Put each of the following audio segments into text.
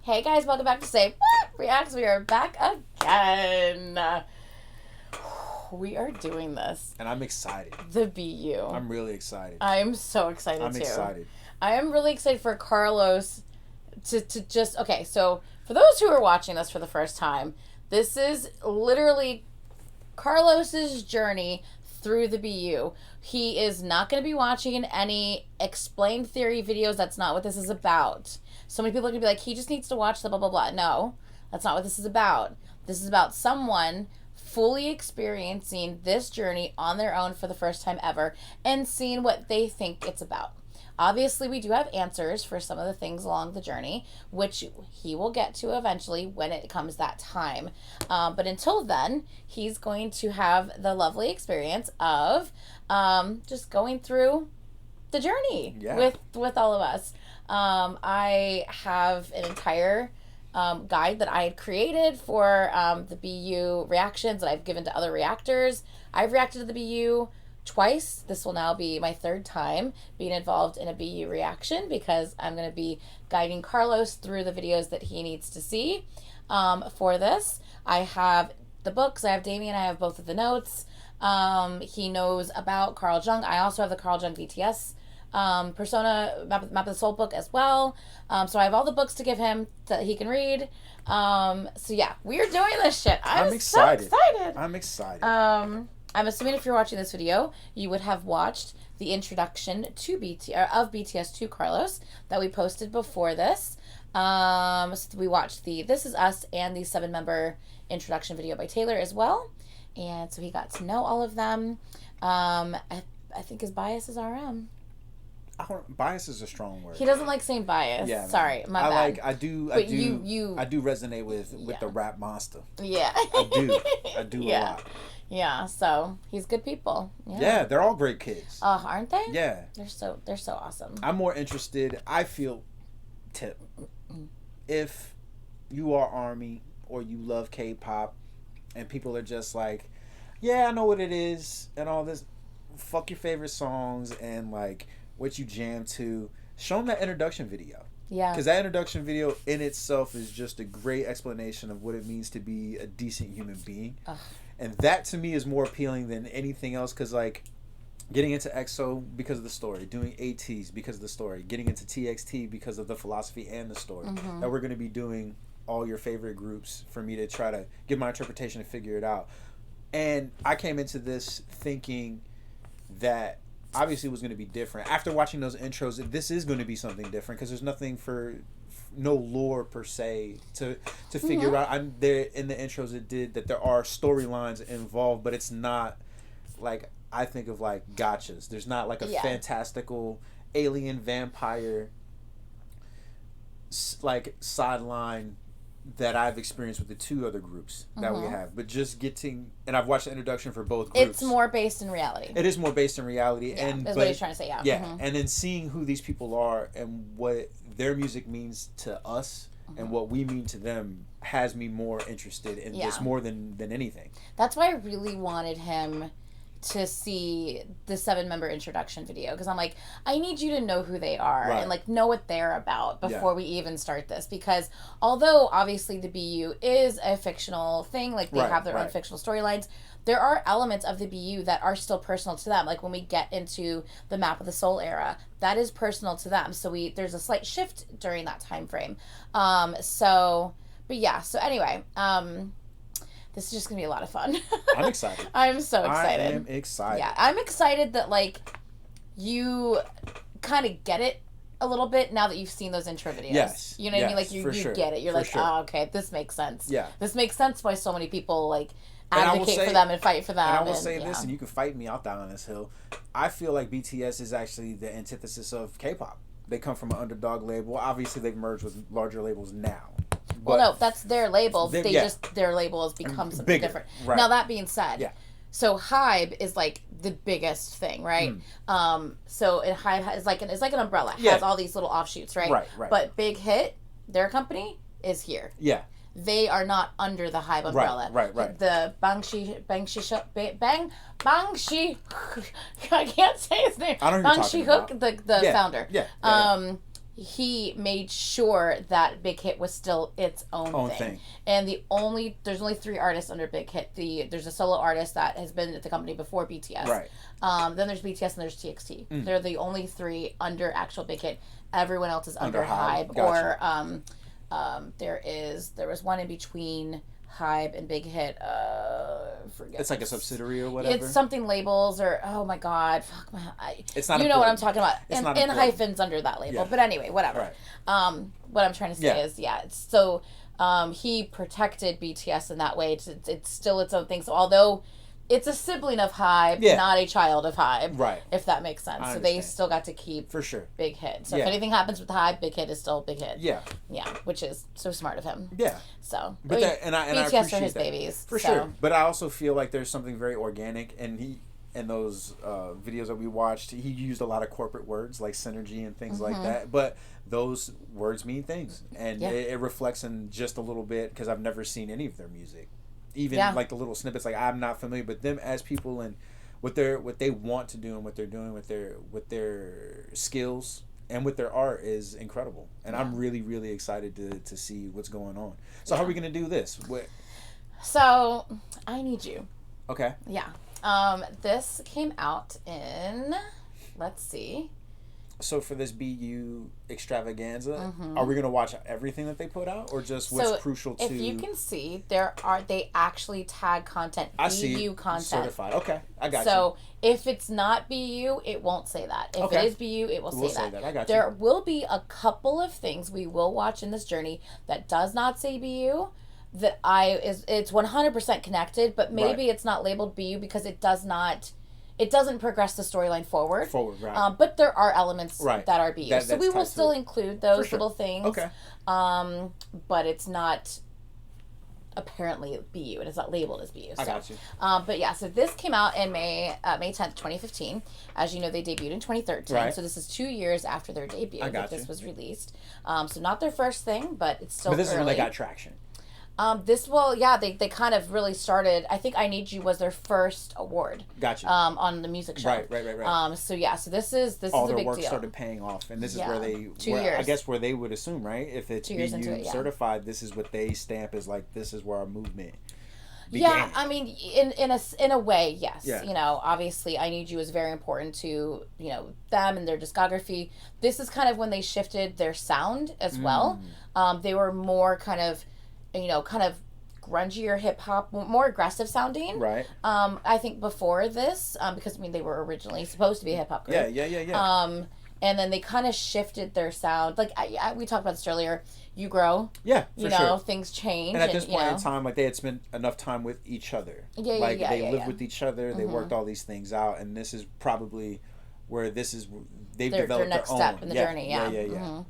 Hey guys, welcome back to Say What Reacts. We are back again. We are doing this. And I'm excited. The BU. I'm really excited. I'm so excited I'm too. excited. I am really excited for Carlos to just... Okay, so for those who are watching this for the first time, this is literally Carlos's journey through the BU. He is not going to be watching any explained theory videos. That's not what this is about. So many people are going to be like, he just needs to watch the blah, blah, blah. No, that's not what this is about. This is about someone fully experiencing this journey on their own for the first time ever and seeing what they think it's about. Obviously, we do have answers for some of the things along the journey, which he will get to eventually when it comes that time. But until then, he's going to have the lovely experience of just going through the journey with all of us. I have an entire guide that I had created for the BU reactions that I've given to other reactors. I've reacted to the BU twice. This will now be my third time being involved in a BU reaction because I'm going to be guiding Carlos through the videos that he needs to see for this. I have the books. I have Damien. I have both of the notes. He knows about Carl Jung. I also have the Carl Jung BTS Persona Map of the Soul book as well. So I have all the books to give him that he can read. So yeah, we're doing this shit. I'm excited. So excited. I'm excited. I'm assuming if you're watching this video, you would have watched the introduction to BTS to Carlos that we posted before this. So we watched the This Is Us and the 7-member introduction video by Taylor as well. And so he got to know all of them. I think his bias is RM. Bias is a strong word. He doesn't like saying bias. Yeah, sorry, my bad. I do resonate with the rap monster. Yeah, I do a lot. Yeah, so he's good people. Yeah, they're all great kids. Aren't they? Yeah, they're so awesome. I'm more interested. I feel, Tip, if you are ARMY or you love K-pop, and people are just like, yeah, I know what it is and all this. Fuck your favorite songs and like what you jam to. Show them that introduction video. Yeah. Because that introduction video in itself is just a great explanation of what it means to be a decent human being. Ugh. And that to me is more appealing than anything else because like getting into EXO because of the story, doing ATs because of the story, getting into TXT because of the philosophy and the story. Mm-hmm. That we're going to be doing all your favorite groups for me to try to give my interpretation and figure it out. And I came into this thinking that obviously it was going to be different. After watching those intros, this is going to be something different because there's nothing no lore per se to figure out. I'm there in the intros. It did that there are storylines involved, but it's not like I think of like gotchas. There's not like a fantastical alien vampire like sideline that I've experienced with the two other groups that we have, but just getting, and I've watched the introduction for both groups. It's more based in reality. It is more based in reality, that's what he's trying to say. Yeah, and then seeing who these people are and what their music means to us and what we mean to them has me more interested in this more than anything. That's why I really wanted him to see the 7-member introduction video because I'm like, I need you to know who they are and like know what they're about before we even start this, because although obviously the BU is a fictional thing, like they have their own fictional storylines, there are elements of the BU that are still personal to them. Like when we get into the Map of the Soul era, that is personal to them, so there's a slight shift during that time frame. So anyway, this is just going to be a lot of fun. I'm excited. I'm so excited. I am excited. Yeah, I'm excited that, like, you kind of get it a little bit now that you've seen those intro videos. Yes. You know what I mean? Like, you get it. You're like, oh, okay, this makes sense. Yeah. This makes sense why so many people, like, advocate for them and fight for them. And I will say this, and you can fight me out there on this hill. I feel like BTS is actually the antithesis of K-pop. They come from an underdog label. Obviously, they've merged with larger labels now. Well, no, that's their label. Their label has become something bigger, different. Right. Now, that being said, so Hybe is like the biggest thing, right? So Hybe is like an umbrella. It has all these little offshoots, right? Right. But Big Hit, their company, is here. Yeah. They are not under the Hybe umbrella. Right. The Bangshi, I can't say his name. I don't know who you're talking about. the founder. he made sure that Big Hit was still its own thing. And there's only 3 artists under Big Hit. There's a solo artist that has been at the company before BTS. Right. Then there's BTS and there's TXT. They're the only 3 under actual Big Hit. Everyone else is under Hybe. Gotcha. Or there was one in between Hybe and Big Hit. Forget. It's like a subsidiary or whatever. It's something labels or oh my god, fuck it's not. You know what I'm talking about. It's and hyphens under that label. Yeah. But anyway, whatever. Right. What I'm trying to say is so he protected BTS in that way. It's still its own thing. So although it's a sibling of Hybe, not a child of Hybe. Right. If that makes sense. So they still got to keep for sure Big Hit. So if anything happens with Hybe, Big Hit is still Big Hit. Yeah. Yeah, which is so smart of him. Yeah. So but BTS I appreciate are his that. Babies. For sure. But I also feel like there's something very organic and in those videos that we watched, he used a lot of corporate words like synergy and things like that. But those words mean things. And it reflects in just a little bit because I've never seen any of their music. Even like the little snippets, like I'm not familiar, but them as people and what they want to do and what they're doing with their skills and with their art is incredible. And I'm really, really excited to see what's going on. So how are we gonna do this? So I Need You. Okay. Yeah. This came out in, let's see. So for this BU extravaganza, are we gonna watch everything that they put out, or just what's crucial to? If you can see, they actually tag content. I BU content. Certified. Okay, I got you. So if it's not BU, it won't say that. If it is BU, it will say that. I got you. There will be a couple of things we will watch in this journey that does not say BU. That it's 100% connected, but maybe it's not labeled BU because it doesn't progress the storyline forward. Right. But there are elements that are BU. So we will still include those little things. Okay. But it's not apparently BU. It is not labeled as BU. I got you. But yeah, so this came out in May 10th, 2015. As you know, they debuted in 2013. Right. So this is 2 years after their debut that this was released. So not their first thing, but it's still But this early. is when they got traction. They kind of really started. I think I Need You was their first award. Gotcha. On the music show. Right. So this is a big deal. All their work started paying off, and this is where they 2 years. I guess where they would assume, right? If it's BU certified, this is what they stamp as like this is where our movement began. Yeah, I mean, in a way, yes. Yeah. You know, obviously, I Need You is very important to them and their discography. This is kind of when they shifted their sound as well. They were more kind of grungier hip hop, more aggressive sounding. Right. I think before this, because they were originally supposed to be a hip hop group. Yeah. And then they kind of shifted their sound. Like we talked about this earlier. You grow. Yeah. For sure. Things change. And at this point in time, like they had spent enough time with each other. They lived with each other. They worked all these things out, and this is probably where they've developed their next their step own in the journey. Yeah.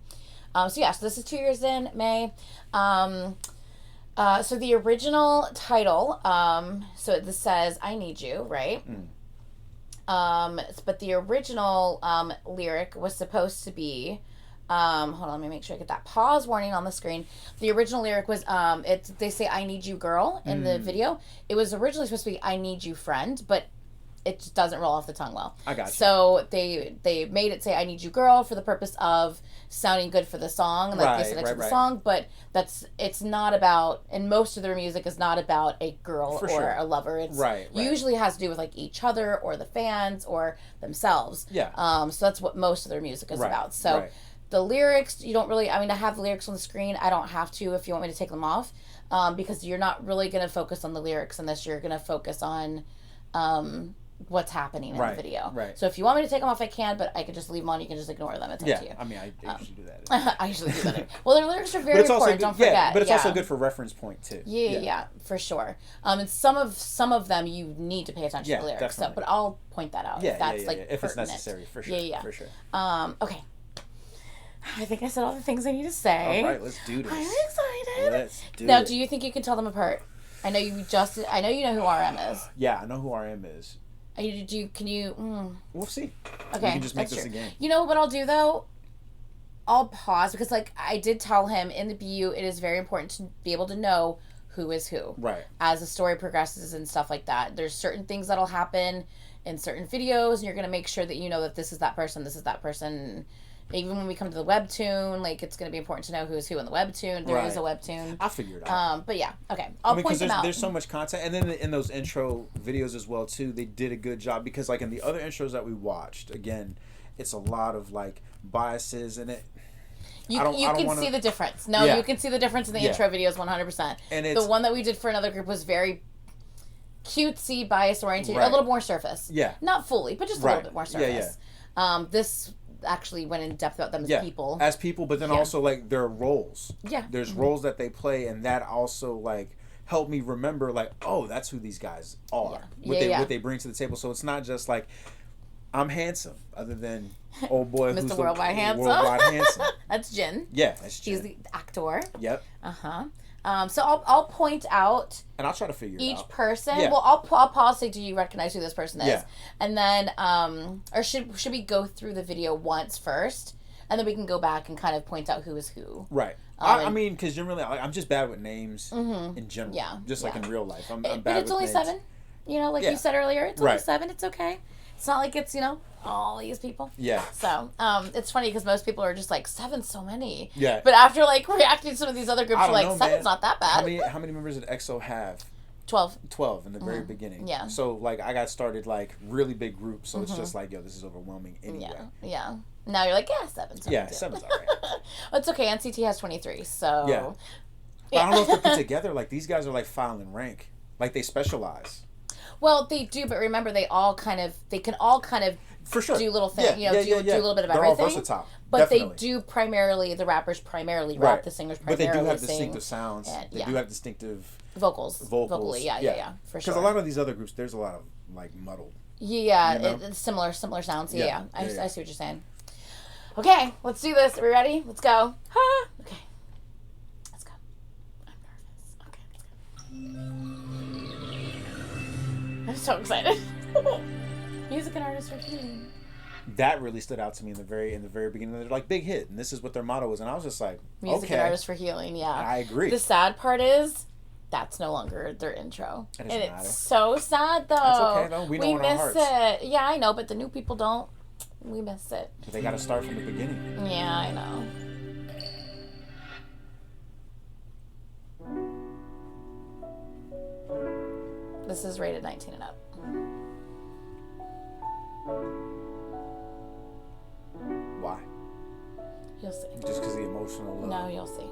So this is 2 years in May. So the original title, so this says I Need You, right? But the original lyric was supposed to be, hold on, let me make sure I get that pause warning on the screen. The original lyric was, they say I Need You Girl in the video. It was originally supposed to be I Need You Friend, but it just doesn't roll off the tongue well. I got you. So they made it say I Need You Girl for the purpose of sounding good for the song, and they said it to the song, but it's not about, and most of their music is not about a girl a lover. It's usually has to do with like each other or the fans or themselves. Yeah. So that's what most of their music is about. So the lyrics, you don't really, I have the lyrics on the screen. I don't have to if you want me to take them off, because you're not really going to focus on the lyrics unless you're going to focus on what's happening in the video. Right. So if you want me to take them off, I can, but I could just leave them on. You can just ignore them. It's up to you. I usually do that. I usually do that. Well, their lyrics are very important. Don't forget. Yeah, but it's also good for reference point too. Yeah, for sure. And some of them you need to pay attention to the lyrics. Definitely. So, but I'll point that out if that's like if it's pertinent. necessary, for sure. Yeah. For sure. Okay. I think I said all the things I need to say. All right, let's do this. I'm excited. Let's do it. Now, do you think you can tell them apart? I know you know who RM is. Yeah, I know who RM is. Can you? We'll see. Okay, we can just make this again. You know what I'll do though? I'll pause because I did tell him in the BU it is very important to be able to know who is who. Right. As the story progresses and stuff like that. There's certain things that'll happen in certain videos, and you're gonna make sure that you know that this is that person, Even when we come to the webtoon, like, it's going to be important to know who's who in the webtoon. There is a webtoon. I'll figure it out. But yeah, okay. I'll point them out. There's so much content. And then in those intro videos as well, too, they did a good job. Because, like, in the other intros that we watched, again, it's a lot of, like, biases in it. You can see the difference. No, you can see the difference in the intro videos 100%. And the one that we did for another group was very cutesy, bias oriented, a little more surface. Yeah. Not fully, but just a little bit more surface. This actually went in depth about them as people. As people, but then also, like, their roles. Yeah. There's roles that they play, and that also, like, helped me remember, like, oh, that's who these guys are. What they bring to the table. So it's not just, like, I'm handsome, other than old boy Mr. who's Worldwide Handsome. Worldwide Handsome. That's Jin. Yeah, that's Jin. He's the actor. Yep. So I'll point out, and I'll try to figure each it out. person. Yeah. Well, I'll pause. Say, do you recognize who this person is? Yeah. And then, or should we go through the video once first, and then we can go back and kind of point out who is who. Right. I mean, because generally, I'm just bad with names in general. Yeah. Just like in real life, I'm bad with names. But it's only 7. You know, like you said earlier, it's only 7. It's okay. It's not like it's, all these people. Yeah. So, it's funny because most people are just like, 7's so many. Yeah. But after, like, reacting to some of these other groups, you're like, 7's not that bad. How many members did EXO have? 12. 12 in the very beginning. Yeah. So, like, I got started, like, really big groups, so it's just like, yo, this is overwhelming anyway. Yeah. Now you're like, 7's Yeah, 7's all right. It's okay. NCT has 23, so... Yeah. But I don't know if they're put together. Like, these guys are, like, filing rank. Like, they specialize. Well, they do, but remember, they can all kind of for sure do little things, do a little bit of They're everything. All versatile. But Definitely. they do primarily, the rappers primarily rap, the singers primarily But they do have sing. distinctive sounds. They do have distinctive vocals. Vocally, yeah, for sure. Because a lot of these other groups, there's a lot of, like, muddled. Yeah, it's similar sounds. Yeah. I see what you're saying. Okay, let's do this. Are we ready? Let's go. Okay. Let's go. I'm nervous. Okay, let's go. I'm so excited. Music and artists are healing. That really stood out to me in the very beginning. They're like, big hit, and this is what their motto is. And I was just like, music and artists for healing. Yeah, I agree. The sad part is that's no longer their intro, and it's matter. So sad though. That's okay though. We know in our miss hearts. it. Yeah, I know, but the new people don't. We miss it. But they got to start from the beginning. Yeah, I know. This is rated 19 and up. Why? You'll see. Just because the emotional love? No, you'll see.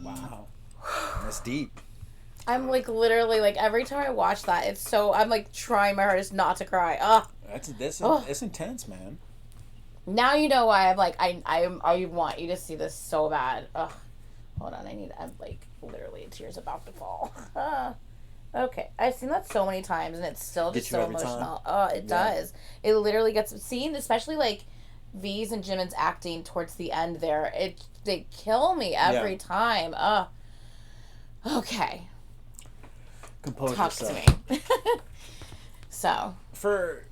Wow. That's deep. I'm like literally like every time I watch that, it's so I'm like trying my hardest not to cry. Ugh. Ugh. It's intense, man. Now you know why I'm like I want you to see this so bad. Ugh. Hold on, I'm like literally tears about to fall. Okay, I've seen that so many times and it's still just Get you so every time. emotional. Oh, it does. It literally gets seen, especially like V's and Jimin's acting towards the end there. They kill me every time. Okay. Compose Talk yourself. to me. So For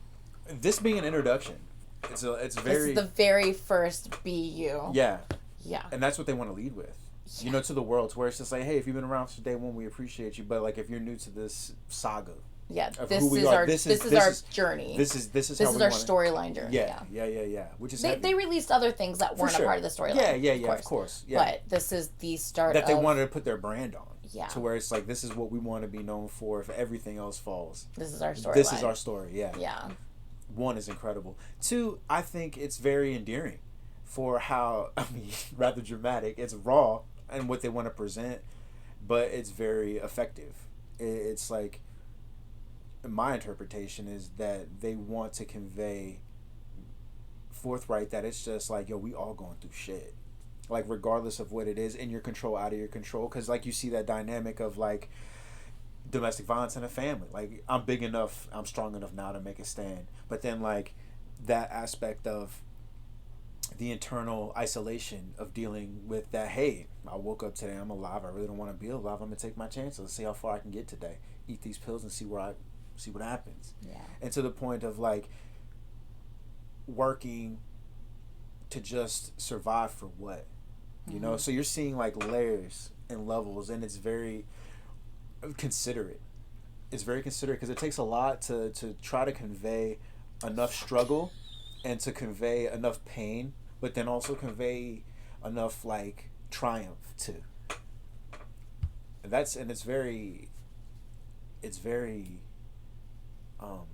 this being an introduction, it's very this is the very first BU. yeah, Yeah. and that's what they want to lead with. You know, to the world, to where it's just like, hey, if you've been around since day one, we appreciate you. But like, if you're new to this saga, Yeah, of this who we is are, our this this is is our journey. This is This how is we our wanna, storyline journey. yeah. Which is they released other things that weren't sure. a part of the storyline. Of course, yeah. But this is the start That they of, wanted to put their brand on. Yeah. To where it's like, this is what we want to be known for. If everything else falls, this is our storyline. This is our story. Yeah. Yeah. One is incredible. Two, I think it's very endearing for how, I mean, rather dramatic. It's raw and what they want to present, but it's very effective. It's like, my interpretation is that they want to convey forthright that it's just like, yo, we all going through shit. Like, regardless of what it is, in your control, out of your control. Because, like, you see that dynamic of, like, domestic violence in a family. Like, I'm big enough, I'm strong enough now to make a stand. But then, like, that aspect of the internal isolation of dealing with that, hey, I woke up today, I'm alive, I really don't want to be alive, I'm going to take my chances, see how far I can get today. Eat these pills and see what happens. Yeah. And to the point of, like, working to just survive for what? You know? So you're seeing, like, layers and levels, and it's very considerate is very considerate because it takes a lot to try to convey enough struggle and to convey enough pain, but then also convey enough like triumph too. And it's very um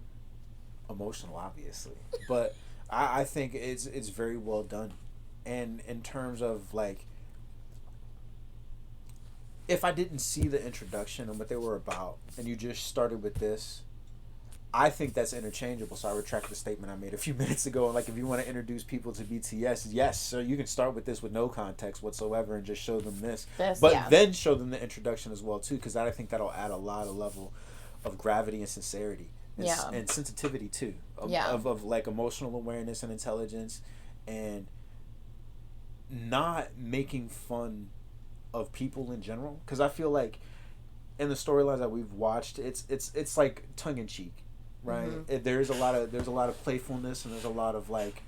emotional, obviously, but I think it's very well done. And in terms of like, if I didn't see the introduction and what they were about, and you just started with this, I think that's interchangeable. So I retract the statement I made a few minutes ago. Like, if you want to introduce people to BTS, yes, so you can start with this with no context whatsoever and just show them this, but yeah. then show them the introduction as well too, because I think that'll add a lot of level of gravity and sincerity, and sensitivity too, of like emotional awareness and intelligence, and not making fun of people in general, because I feel like in the storylines that we've watched, it's like tongue in cheek, right? Mm-hmm. There's a lot of playfulness, and there's a lot of like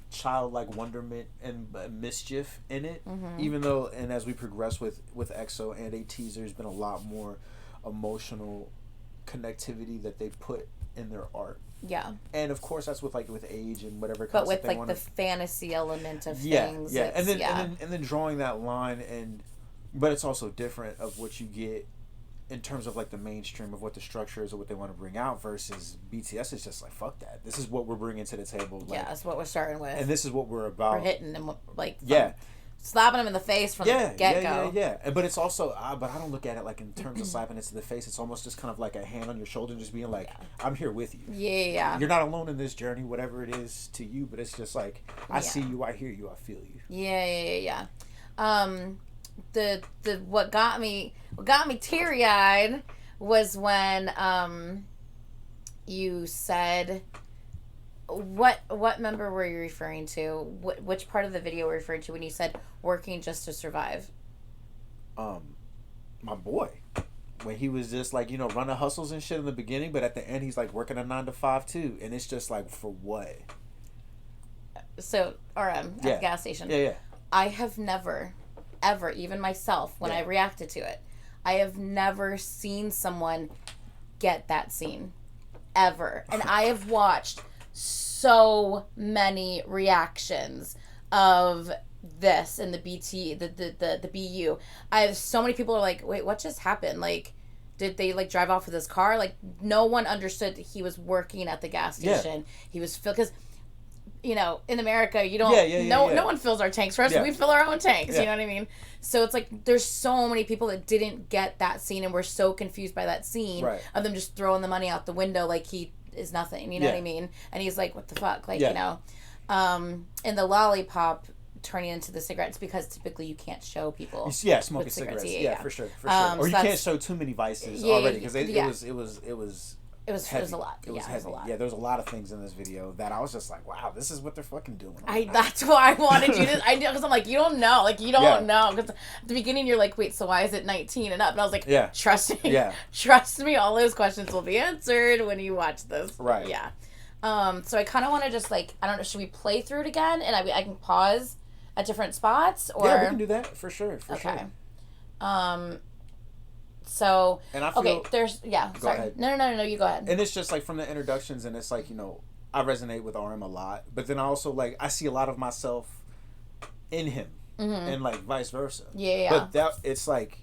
childlike wonderment and mischief in it. Mm-hmm. Even though, and as we progress with EXO and ATEEZ, there's been a lot more emotional connectivity that they put in their art. Yeah. And of course that's with age and whatever. But with like the fantasy element of things. Yeah. And then drawing that line, but it's also different of what you get in terms of like the mainstream of what the structure is or what they want to bring out, versus BTS is just like, fuck that. This is what we're bringing to the table. Like, that's what we're starting with. And this is what we're about. We're hitting them like slapping them in the face from the get-go. Yeah. But it's also, but I don't look at it like in terms of slapping it to the face. It's almost just kind of like a hand on your shoulder, just being like, I'm here with you. Yeah. You're not alone in this journey, whatever it is to you, but it's just like, I see you, I hear you, I feel you. Yeah. What got me teary-eyed was when you said, what member were you referring to? Which part of the video were you referring to when you said working just to survive? My boy, when he was just like, running hustles and shit in the beginning, but at the end he's like working a 9-to-5 too, and it's just like, for what? So RM at the gas station. Yeah. I have never, ever, even myself, when I reacted to it, I have never seen someone get that scene ever, and I have watched so many reactions of this in the the BU. I have so many people are like, wait, what just happened? Like, did they like drive off with his car? Like, no one understood that he was working at the gas station. He was because in America, you don't no one fills our tanks for us. We fill our own tanks. You know what I mean? So it's like there's so many people that didn't get that scene and were so confused by that scene of them just throwing the money out the window like he is nothing. You know what I mean? And he's like, what the fuck? Like, and the lollipop turning into the cigarettes, because typically you can't show people smoking cigarettes. Yeah, for sure. Or you can't show too many vices already, because it was heavy. It was a lot. It was heavy. It was a lot. Yeah, there was a lot of things in this video that I was just like, wow, this is what they're fucking doing. That's why I wanted you to. Because I'm like, you don't know. Like, you don't know. Because at the beginning, you're like, wait, so why is it 19 and up? And I was like, trust me. Yeah. Trust me, all those questions will be answered when you watch this. Right. Yeah. So I kind of want to just like, I don't know, should we play through it again? And I can pause at different spots? Or... Yeah, we can do that for sure. Okay. So, and I feel, there's, sorry. Ahead. No, you go ahead. And it's just like from the introductions, and it's like, I resonate with RM a lot, but then I also like, I see a lot of myself in him, and like vice versa. Yeah. But it's like,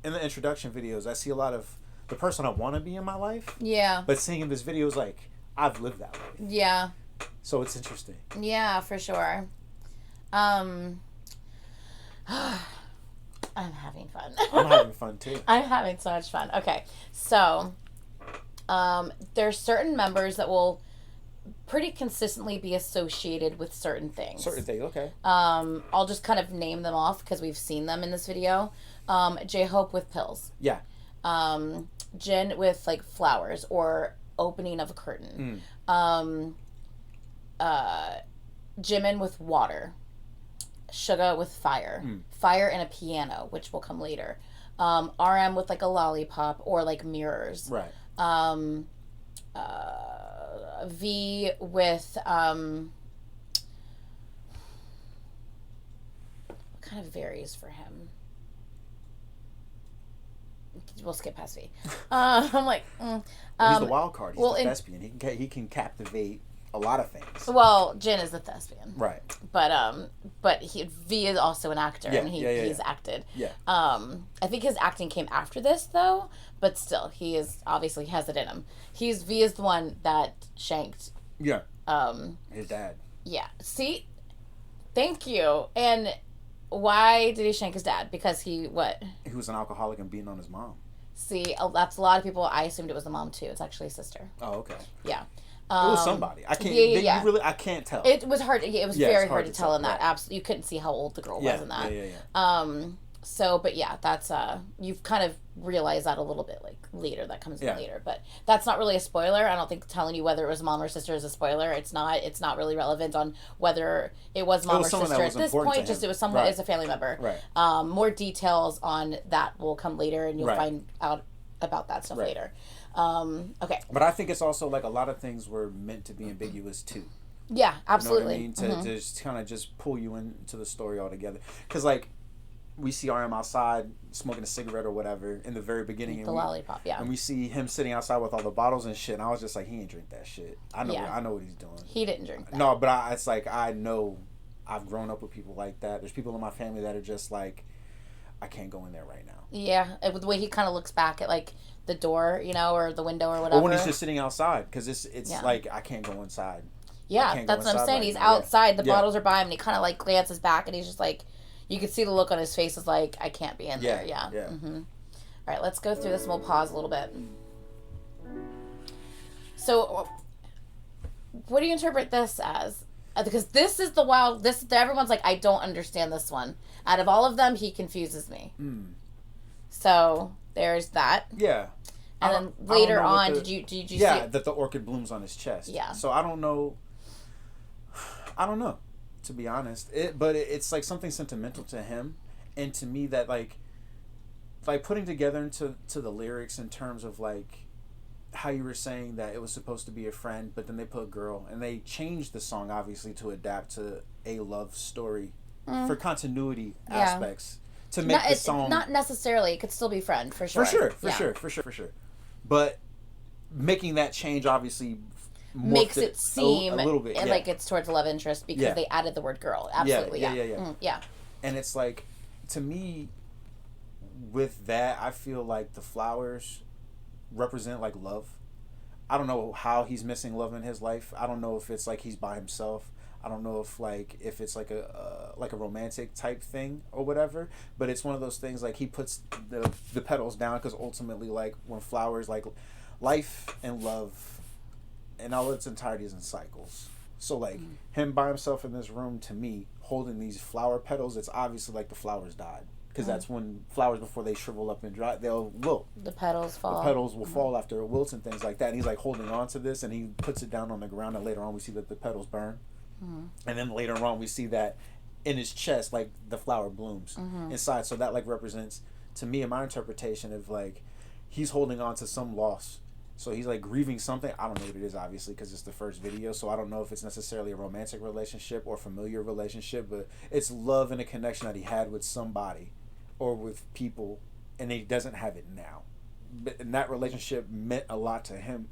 in the introduction videos, I see a lot of the person I want to be in my life. Yeah. But seeing in this video is like, I've lived that life. Yeah. So it's interesting. Yeah, for sure. I'm having fun. I'm having fun too. I'm having so much fun. Okay, so there's certain members that will pretty consistently be associated with certain things. Okay. I'll just kind of name them off because we've seen them in this video. J-Hope with pills. Yeah. Jin with like flowers or opening of a curtain. Jimin with water. Suga with fire. Fire and a piano, which will come later. RM with like a lollipop or like mirrors. Right. V with what kind of varies for him? we'll skip past V. I'm like, He's the wild card. He's well, the thespian. He can captivate a lot of things. Well, Jin is the thespian, Right? but V is also an actor, and he's acted. Yeah. I think his acting came after this though, but still, he is obviously has it in him. V is the one that shanked. Yeah. His dad. Yeah. See, thank you. And why did he shank his dad? Because he was an alcoholic and beating on his mom. See, that's a lot of people. I assumed it was the mom too. It's actually a sister. Oh, okay. Yeah. It was somebody. I can't. You really, I can't tell. It was hard. It was very hard to tell in that. Right. Absolutely, you couldn't see how old the girl was in that. Yeah. So, but yeah, that's you've kind of realized that a little bit like later. That comes in later, but that's not really a spoiler. I don't think telling you whether it was mom or sister is a spoiler. It's not. It's not really relevant on whether it was mom or sister at this point. Just it was someone as a family member. Right. More details on that will come later, and you'll find out about that stuff later. Okay. But I think it's also like a lot of things were meant to be ambiguous too. Yeah, absolutely. You know what I mean? To just kind of just pull you into the story altogether. Because like we see RM outside smoking a cigarette or whatever in the very beginning. The lollipop, yeah. And we see him sitting outside with all the bottles and shit. And I was just like, he ain't drink that shit. I know what he's doing. He didn't drink that. No, but it's like I know I've grown up with people like that. There's people in my family that are just like, I can't go in there right now. Yeah, the way he kind of looks back at like the door, you know, or the window or whatever. Or when he's just sitting outside, because it's like I can't go inside. Yeah, that's what I'm saying. He's outside. The bottles are by him, and he kind of like glances back, and he's just like, you can see the look on his face is like, I can't be in there. Yeah. Mm-hmm. All right, let's go through this, and we'll pause a little bit. So, what do you interpret this as? Because this is the wild. Everyone's like, I don't understand this one. Out of all of them, he confuses me. So there's that. Yeah. And then later on, did you see that the orchid blooms on his chest. Yeah. So I don't know, to be honest. But it's like something sentimental to him, and to me that like putting together into the lyrics in terms of like how you were saying that it was supposed to be a friend, but then they put a girl, and they changed the song obviously to adapt to a love story for continuity aspects. To make the song not necessarily, it could still be friend for sure. For sure. But making that change obviously makes it seem a little bit like it's towards love interest because they added the word girl. Absolutely, yeah. And it's like, to me, with that, I feel like the flowers represent like love. I don't know how he's missing love in his life. I don't know if it's like he's by himself. I don't know if it's like a romantic type thing or whatever, but it's one of those things like he puts the petals down because ultimately like when flowers, like life and love and all its entirety is in cycles. So like him by himself in this room, to me, holding these flower petals, it's obviously like the flowers died. Because that's when flowers, before they shrivel up and dry, they'll wilt. The petals fall. The petals will fall after it wilts and things like that. And he's like holding on to this, and he puts it down on the ground, and later on we see that the petals burn. And then later on we see that in his chest, like the flower blooms inside. So that like represents, to me, in my interpretation of like, he's holding on to some loss. So he's like grieving something. I don't know what it is, obviously, because it's the first video. So I don't know if it's necessarily a romantic relationship or familiar relationship, but it's love and a connection that he had with somebody or with people, and he doesn't have it now. But and that relationship meant a lot to him,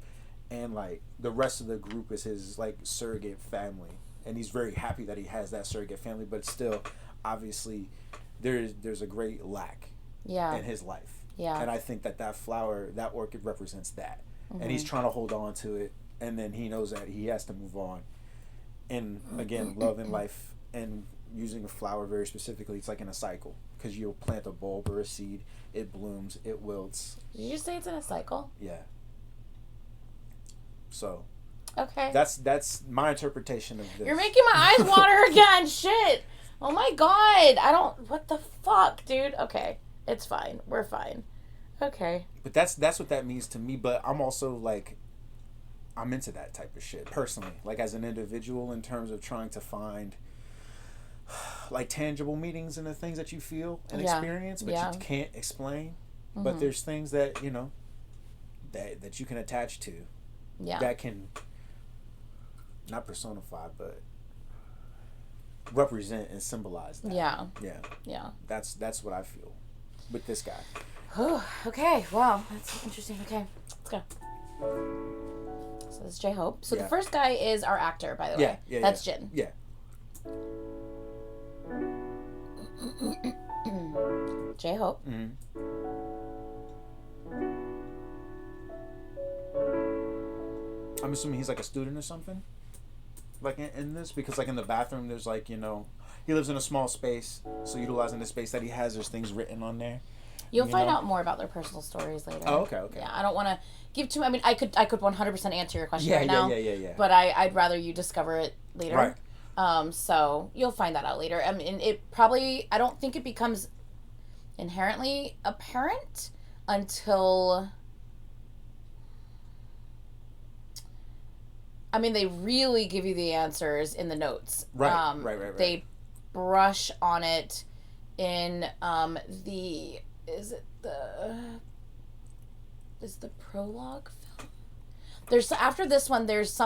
and like the rest of the group is his like surrogate family, and he's very happy that he has that surrogate family. But still, obviously, there's a great lack in his life. Yeah, and I think that flower, that orchid, represents that, and he's trying to hold on to it, and then he knows that he has to move on. And again, love and life, and using a flower very specifically, it's like in a cycle, because you'll plant a bulb or a seed, it blooms, it wilts. Did you say it's in a cycle? Yeah. So okay, that's my interpretation of this. You're making my eyes water again. Shit. Oh my god. What the fuck, dude? Okay, it's fine. We're fine. Okay. But that's what that means to me. But I'm also like, I'm into that type of shit personally, like as an individual, in terms of trying to find like tangible meanings in the things that you feel and experience, but you can't explain. But there's things that, you know, that you can attach to, that can not personify, but represent and symbolize that. Yeah. That's what I feel. with this guy. Okay, wow, that's interesting. Okay, let's go. So this is J-Hope. So the first guy is our actor, by the way. Yeah, that's Jin. Yeah. J-Hope. Mm-hmm. I'm assuming he's like a student or something, like in this, because like in the bathroom there's like, you know, he lives in a small space, so utilizing the space that he has, there's things written on there. You'll find out more about their personal stories later. Oh, okay. Yeah, I don't want to give too. I mean, I could 100% answer your question right now. Yeah. But I'd rather you discover it later. Right. So you'll find that out later. I mean, it probably. I don't think it becomes inherently apparent until. I mean, they really give you the answers in the notes. Right. They brush on it in the. Is the prologue film? There's after this one. There's.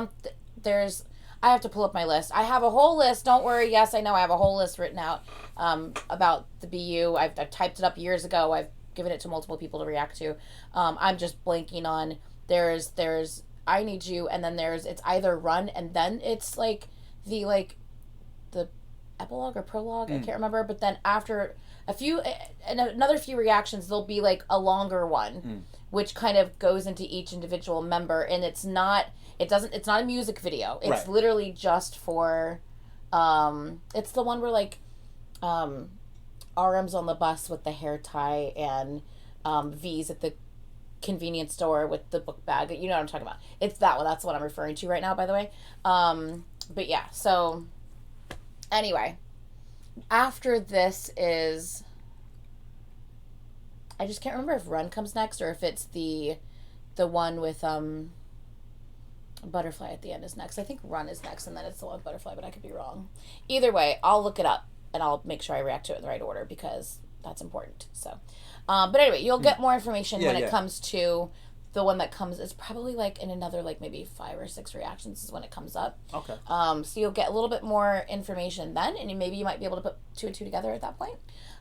I have to pull up my list. I have a whole list. Don't worry. Yes, I know. I have a whole list written out about the BU. I've typed it up years ago. I've given it to multiple people to react to. I'm just blanking on. There's I Need You, and then it's either Run, and then it's like the epilogue or prologue. I can't remember. But then after another few reactions, there'll be like a longer one, which kind of goes into each individual member, and it's not a music video. It's literally just for, it's the one where like, RM's on the bus with the hair tie and V's at the convenience store with the book bag. You know what I'm talking about. It's that one. That's what I'm referring to right now, by the way. But yeah, so anyway, after this is, I just can't remember if Run comes next or if it's the one with Butterfly at the end is next. I think Run is next and then it's the one with Butterfly, but I could be wrong. Either way, I'll look it up and I'll make sure I react to it in the right order because that's important. So, but anyway, you'll get more information when it comes to the one that comes. It's probably like in another like maybe 5 or 6 reactions is when it comes up. Okay. So you'll get a little bit more information then, and maybe you might be able to put 2 and 2 together at that point.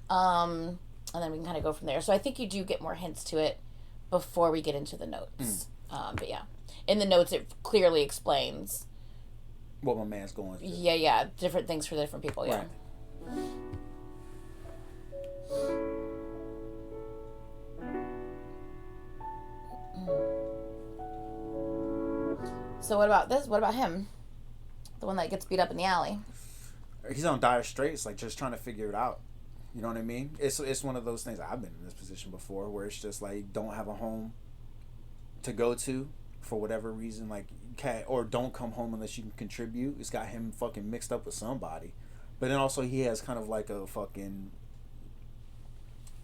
And then we can kind of go from there. So I think you do get more hints to it before we get into the notes. But yeah, in the notes it clearly explains what my man's going through. Yeah, different things for different people. Yeah. Right. So what about this? What about him? The one that gets beat up in the alley. He's on dire straits, like just trying to figure it out. You know what I mean? It's one of those things. I've been in this position before where it's just like don't have a home to go to for whatever reason, like can't or don't come home unless you can contribute. It's got him fucking mixed up with somebody. But then also he has kind of like a fucking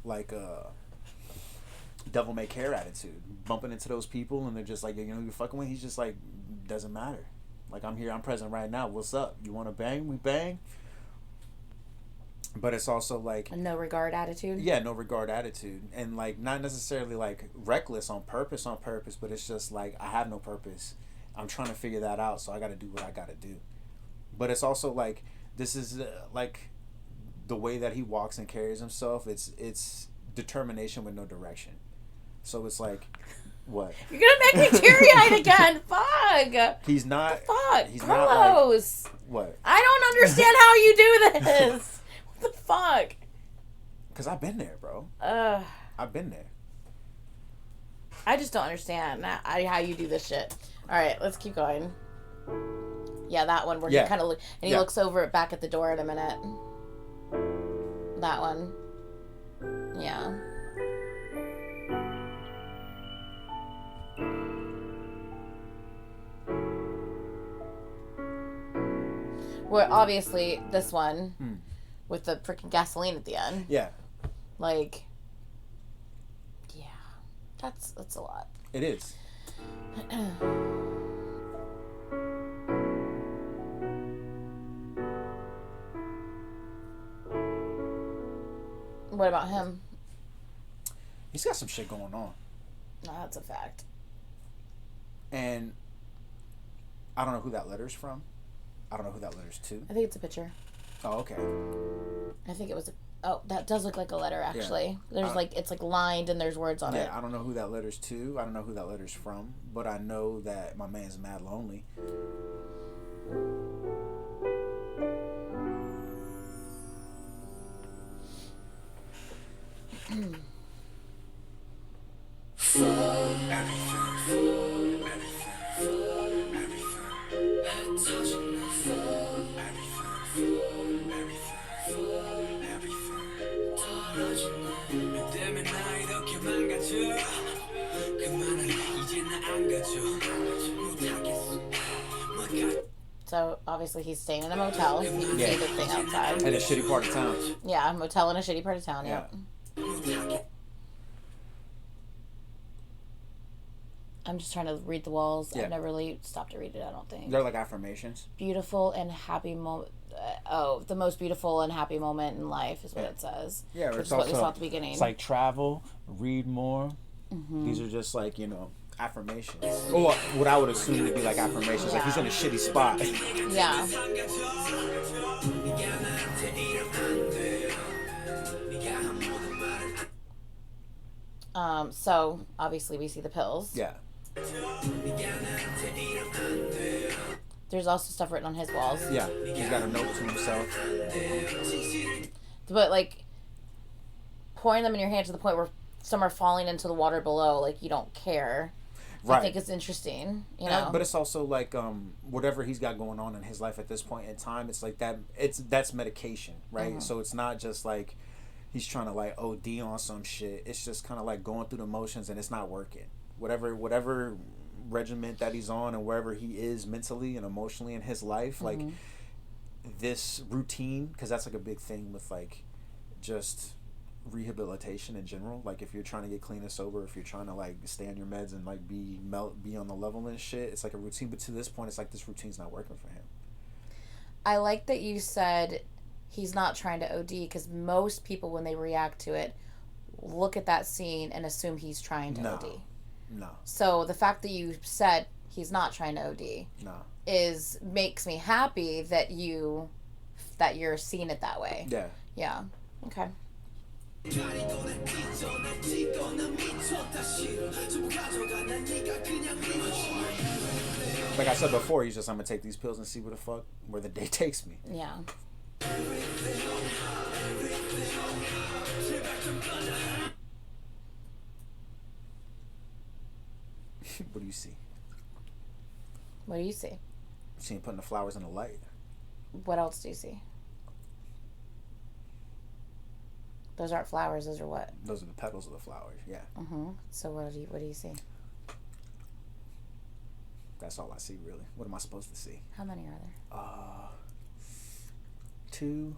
like a devil may care attitude, bumping into those people and they're just like, you know, you're fucking with. He's just like, doesn't matter. Like I'm here, I'm present right now. What's up? You want to bang? We bang. But it's also like a no regard attitude. Yeah, no regard attitude, and like not necessarily like reckless on purpose, but it's just like I have no purpose. I'm trying to figure that out, so I got to do what I got to do. But it's also like this is like the way that he walks and carries himself. It's determination with no direction. So it's like, what? You're gonna make me teary eyed again. Fuck. He's not. Fuck. He's Carlos. Not like, what? I don't understand how you do this. What the fuck? Because I've been there, bro. I've been there. I just don't understand how you do this shit. All right, let's keep going. Yeah, that one where he kind of looks over back at the door in a minute. That one. Yeah. Well, obviously, this one with the freaking gasoline at the end. Yeah. Like, yeah, that's a lot. It is. What about him? He's got some shit going on. No, that's a fact. And I don't know who that letter's from. I don't know who that letter's to. I think it's a picture. Oh, okay. I think it was Oh, that does look like a letter, actually. Yeah. There's it's like lined and there's words on it. Yeah, I don't know who that letter's to. I don't know who that letter's from. But I know that my man's mad lonely. So obviously he's staying in a motel. You can see the thing outside. In a shitty part of town. Yeah, a motel in a shitty part of town. Yeah. I'm just trying to read the walls. Yeah. I've never really stopped to read it, I don't think. They're like affirmations. Beautiful and happy moment. The most beautiful and happy moment in life is what it says. Yeah, which is what we saw at the beginning. It's like travel, read more. Mm-hmm. These are just like, affirmations. Or what I would assume would be like affirmations. Yeah. Like he's in a shitty spot. Yeah. So obviously we see the pills. Yeah. There's also stuff written on his walls. Yeah. He's got a note to himself. But pouring them in your hand to the point where some are falling into the water below, you don't care. Right. I think it's interesting, But it's also whatever he's got going on in his life at this point in time, it's like that. That's medication, right? Mm-hmm. So it's not just like he's trying to OD on some shit. It's just kind of going through the motions and it's not working. Whatever regiment that he's on and wherever he is mentally and emotionally in his life, mm-hmm. This routine, because that's a big thing with just rehabilitation in general. If you're trying to get clean and sober, if you're trying to stay on your meds and be on the level and shit, it's a routine. But to this point, it's this routine's not working for him. I like that you said he's not trying to OD, because most people, when they react to it, look at that scene and assume he's trying to OD. No. So the fact that you said he's not trying to OD makes me happy that you're seeing it that way. Yeah. Yeah. Okay. Like I said before, he's just, I'm gonna take these pills and see where the day takes me. Yeah. What do you see? What do you see? I'm seeing putting the flowers in the light. What else do you see? Those aren't flowers. Those are what? Those are the petals of the flowers. Yeah. Mm-hmm. So what do you see? That's all I see, really. What am I supposed to see? How many are there? 2,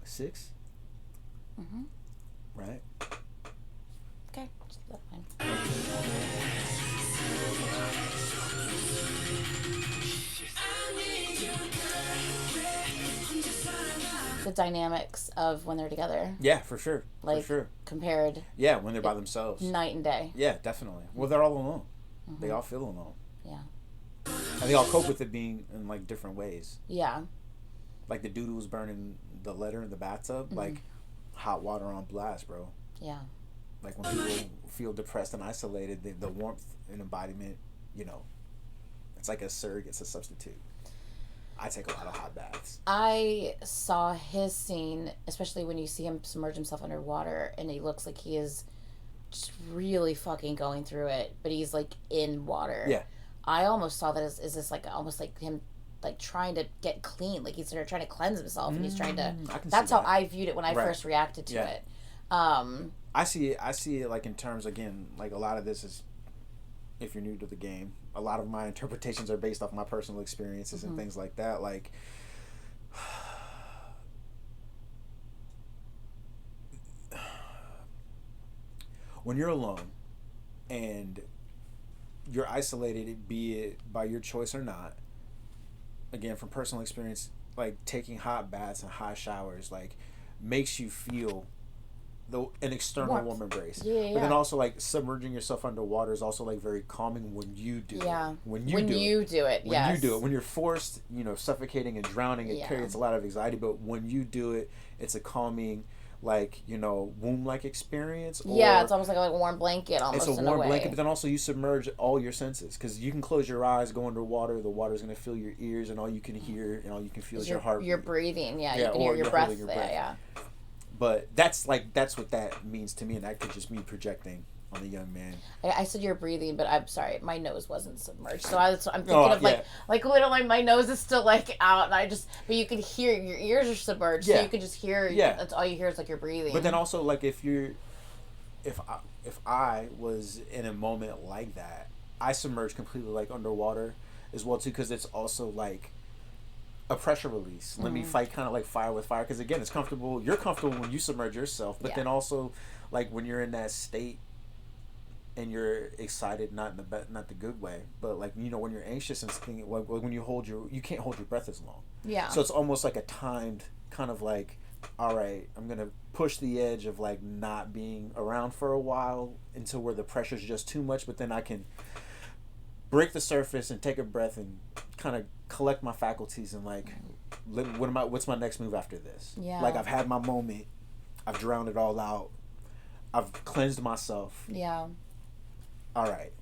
6. Mm-hmm. Right. Okay. That's fine. The dynamics of when they're together. Yeah, for sure. For sure. Compared. Yeah, when they're by themselves. Night and day. Yeah, definitely. Well, they're all alone. Mm-hmm. They all feel alone. Yeah. And they all cope with it being in different ways. Yeah. The dude who was burning the letter in the bathtub, mm-hmm. Hot water on blast, bro. Yeah. When people feel depressed and isolated, the warmth and embodiment, it's like a surrogate, it's a substitute. I take a lot of hot baths. I saw his scene, especially when you see him submerge himself underwater, and he looks like he is just really fucking going through it, but he's in water. Yeah. I almost saw that as this almost like him trying to get clean, he's trying to cleanse himself, and he's trying to. That's how I viewed it when I first reacted to it. I see it in terms, again, a lot of this is, if you're new to the game, a lot of my interpretations are based off my personal experiences, mm-hmm. and things like that. When you're alone and you're isolated, be it by your choice or not, again, from personal experience, taking hot baths and hot showers, makes you feel an external warm embrace. Yeah. But then also submerging yourself underwater is also very calming when you do it. When you do it, when you're forced, suffocating and drowning, it creates a lot of anxiety. But when you do it, it's a calming, like, you know, womb-like experience. Or Yeah, it's almost like a warm blanket, almost. it's a in a warm way. blanket, but then also you submerge all your senses because you can close your eyes, go underwater. The water's gonna fill your ears, and all you can hear and all you can feel is your heart. You're breathing. Yeah, Yeah, you can or hear your you're breath holding your there. breath. Yeah. But that's what that means to me, and that could just me projecting on the young man. I said you're breathing, but I'm sorry, my nose wasn't submerged. So I'm thinking of like literally my nose is still like out, and but you can hear your ears are submerged, so you can just hear. Yeah, that's all you hear is like you're breathing. But then also like if I was in a moment like that, I submerge completely like underwater as well too, because it's also like a pressure release. Let me fight kind of like fire with fire, because again, it's comfortable. You're comfortable when you submerge yourself, but then also like when you're in that state and you're excited, not in not the good way, but like, you know, when you're anxious and thinking, like when you can't hold your breath as long. Yeah. So it's almost like a timed kind of like, all right, I'm gonna push the edge of like not being around for a while until where the pressure's just too much, but then I can break the surface and take a breath and kind of collect my faculties and like, what's my next move after this? Yeah. Like I've had my moment, I've drowned it all out, I've cleansed myself. Yeah. All right,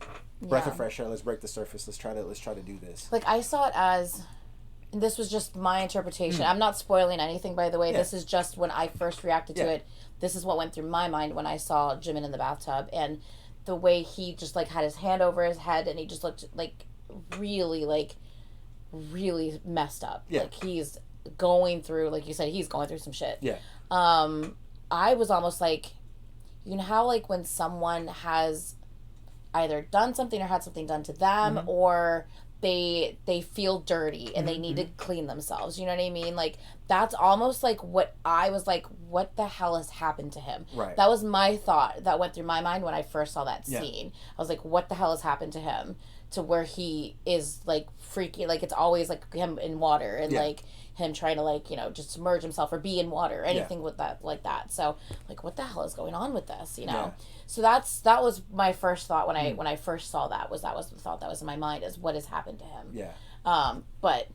breath of fresh air. Let's break the surface. Let's try to do this. Like I saw it as, and this was just my interpretation. I'm not spoiling anything, by the way. Yeah. This is just when I first reacted to it. This is what went through my mind when I saw Jimin in the bathtub, and the way he just like had his hand over his head, and he just looked like really messed up. Yeah. Like he's going through, like you said, he's going through some shit. Yeah. I was almost like, you know how like when someone has either done something or had something done to them, or they feel dirty and they need to clean themselves, you know what I mean? Like that's almost like what I was like, what the hell has happened to him? Right. That was my thought that went through my mind when I first saw that scene. I was like, what the hell has happened to him, to where he is like freaky, like it's always like him in water and like him trying to like, you know, just submerge himself or be in water or anything with that, like that. So like, what the hell is going on with this, you know? So that was my first thought when I first saw that was the thought that was in my mind, is what has happened to him. Yeah. But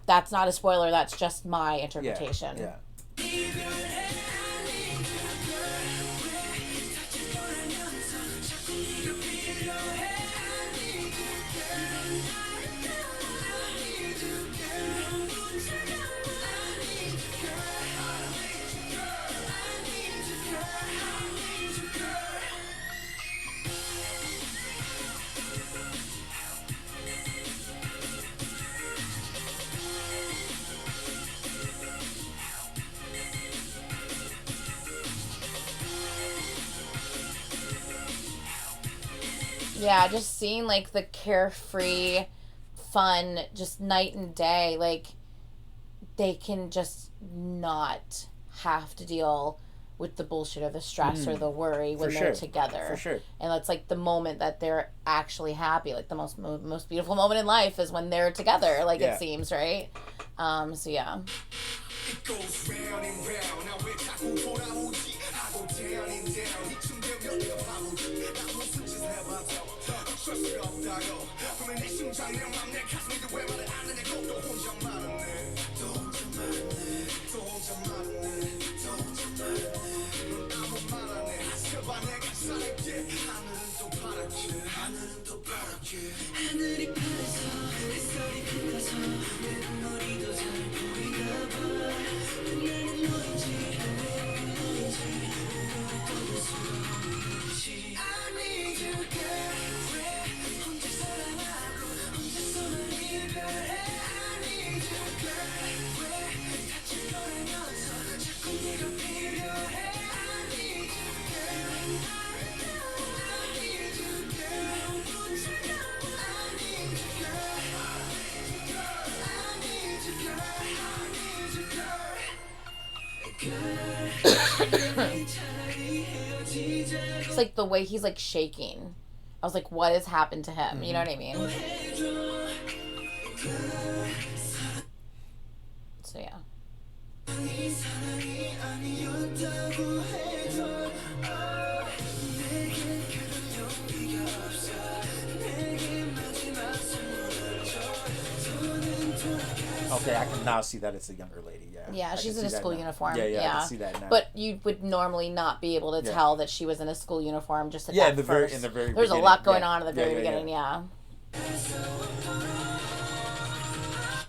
that's not a spoiler, that's just my interpretation. Yeah. Yeah, just seeing like the carefree, fun, just night and day, like they can just not have to deal with the bullshit or the stress or the worry when they're together. For sure. And that's like the moment that they're actually happy. Like the most beautiful moment in life is when they're together, like it seems, right? So yeah. It goes round and round. Now we're talking 돌아오지. I go down and down. 이쯤 되면 내가 바보지. 나 무슨 짓을 해봐도 어쩔 수가 없다고. 그러면 내 심장 내 맘 내 가슴인데 왜 말을 안 하냐고. 또 혼자 말하네. 또 혼자 말하네. 또 혼자 말하네. 또 혼자 말하네. 넌 아무 말 안 해. 하셔봐 내가 살게. 하늘은 또 파랗게. 하늘은 또 파랗게. 하늘이 파래서 햇살이 빛나서 내 눈물이 더 잘 보이나 봐. It's like the way he's like shaking. I was like, what has happened to him? You know what I mean? So yeah. Okay. Okay, I can now see that it's a younger lady. Yeah. Yeah, I she's can in a see that school now. uniform. Yeah, Yeah. I can see that now. But you would normally not be able to tell that she was in a school uniform just at yeah, that in the first. very There's a beginning. lot going on in the very beginning. Yeah.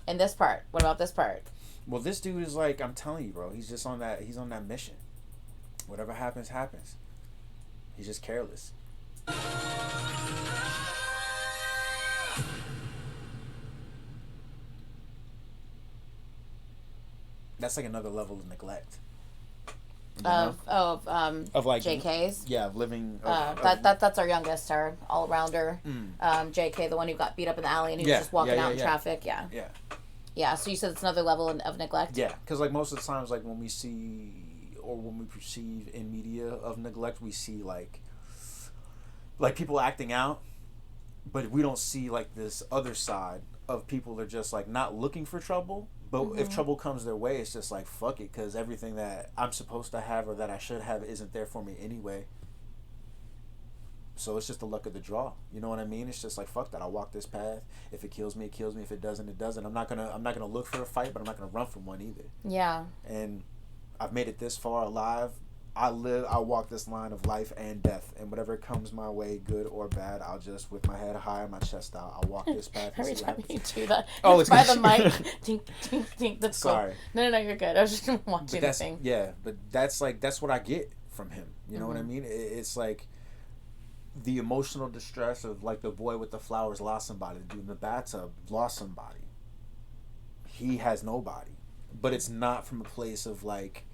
And this part. What about this part? Well, this dude is like, I'm telling you, bro. He's just on that. He's on that mission. Whatever happens, happens. He's just careless. That's like another level of neglect. Of like JK's. Yeah, of living. That's our youngest, our all rounder. JK, the one who got beat up in the alley and who's just walking out in traffic. Yeah. Yeah. Yeah. So you said it's another level of neglect. Yeah, because like most of the times, like when we see or when we perceive in media of neglect, we see like people acting out, but we don't see like this other side of people that are just like not looking for trouble. But if trouble comes their way, it's just like, fuck it, because everything that I'm supposed to have or that I should have isn't there for me anyway. So it's just the luck of the draw. You know what I mean? It's just like, fuck that. I'll walk this path. If it kills me, it kills me. If it doesn't, it doesn't. I'm not gonna look for a fight, but I'm not gonna run from one either. Yeah. And I've made it this far alive. I walk this line of life and death, and whatever comes my way, good or bad, I'll just, with my head high and my chest out, I'll walk this path. Every time you do that, it's by the mic, tink, tink, tink. That's sorry. Cool. No, you're good. I was just watching the thing. Yeah, but that's what I get from him. You know what I mean? It's like the emotional distress of like the boy with the flowers lost somebody. The dude in the bathtub lost somebody. He has nobody, but it's not from a place of like.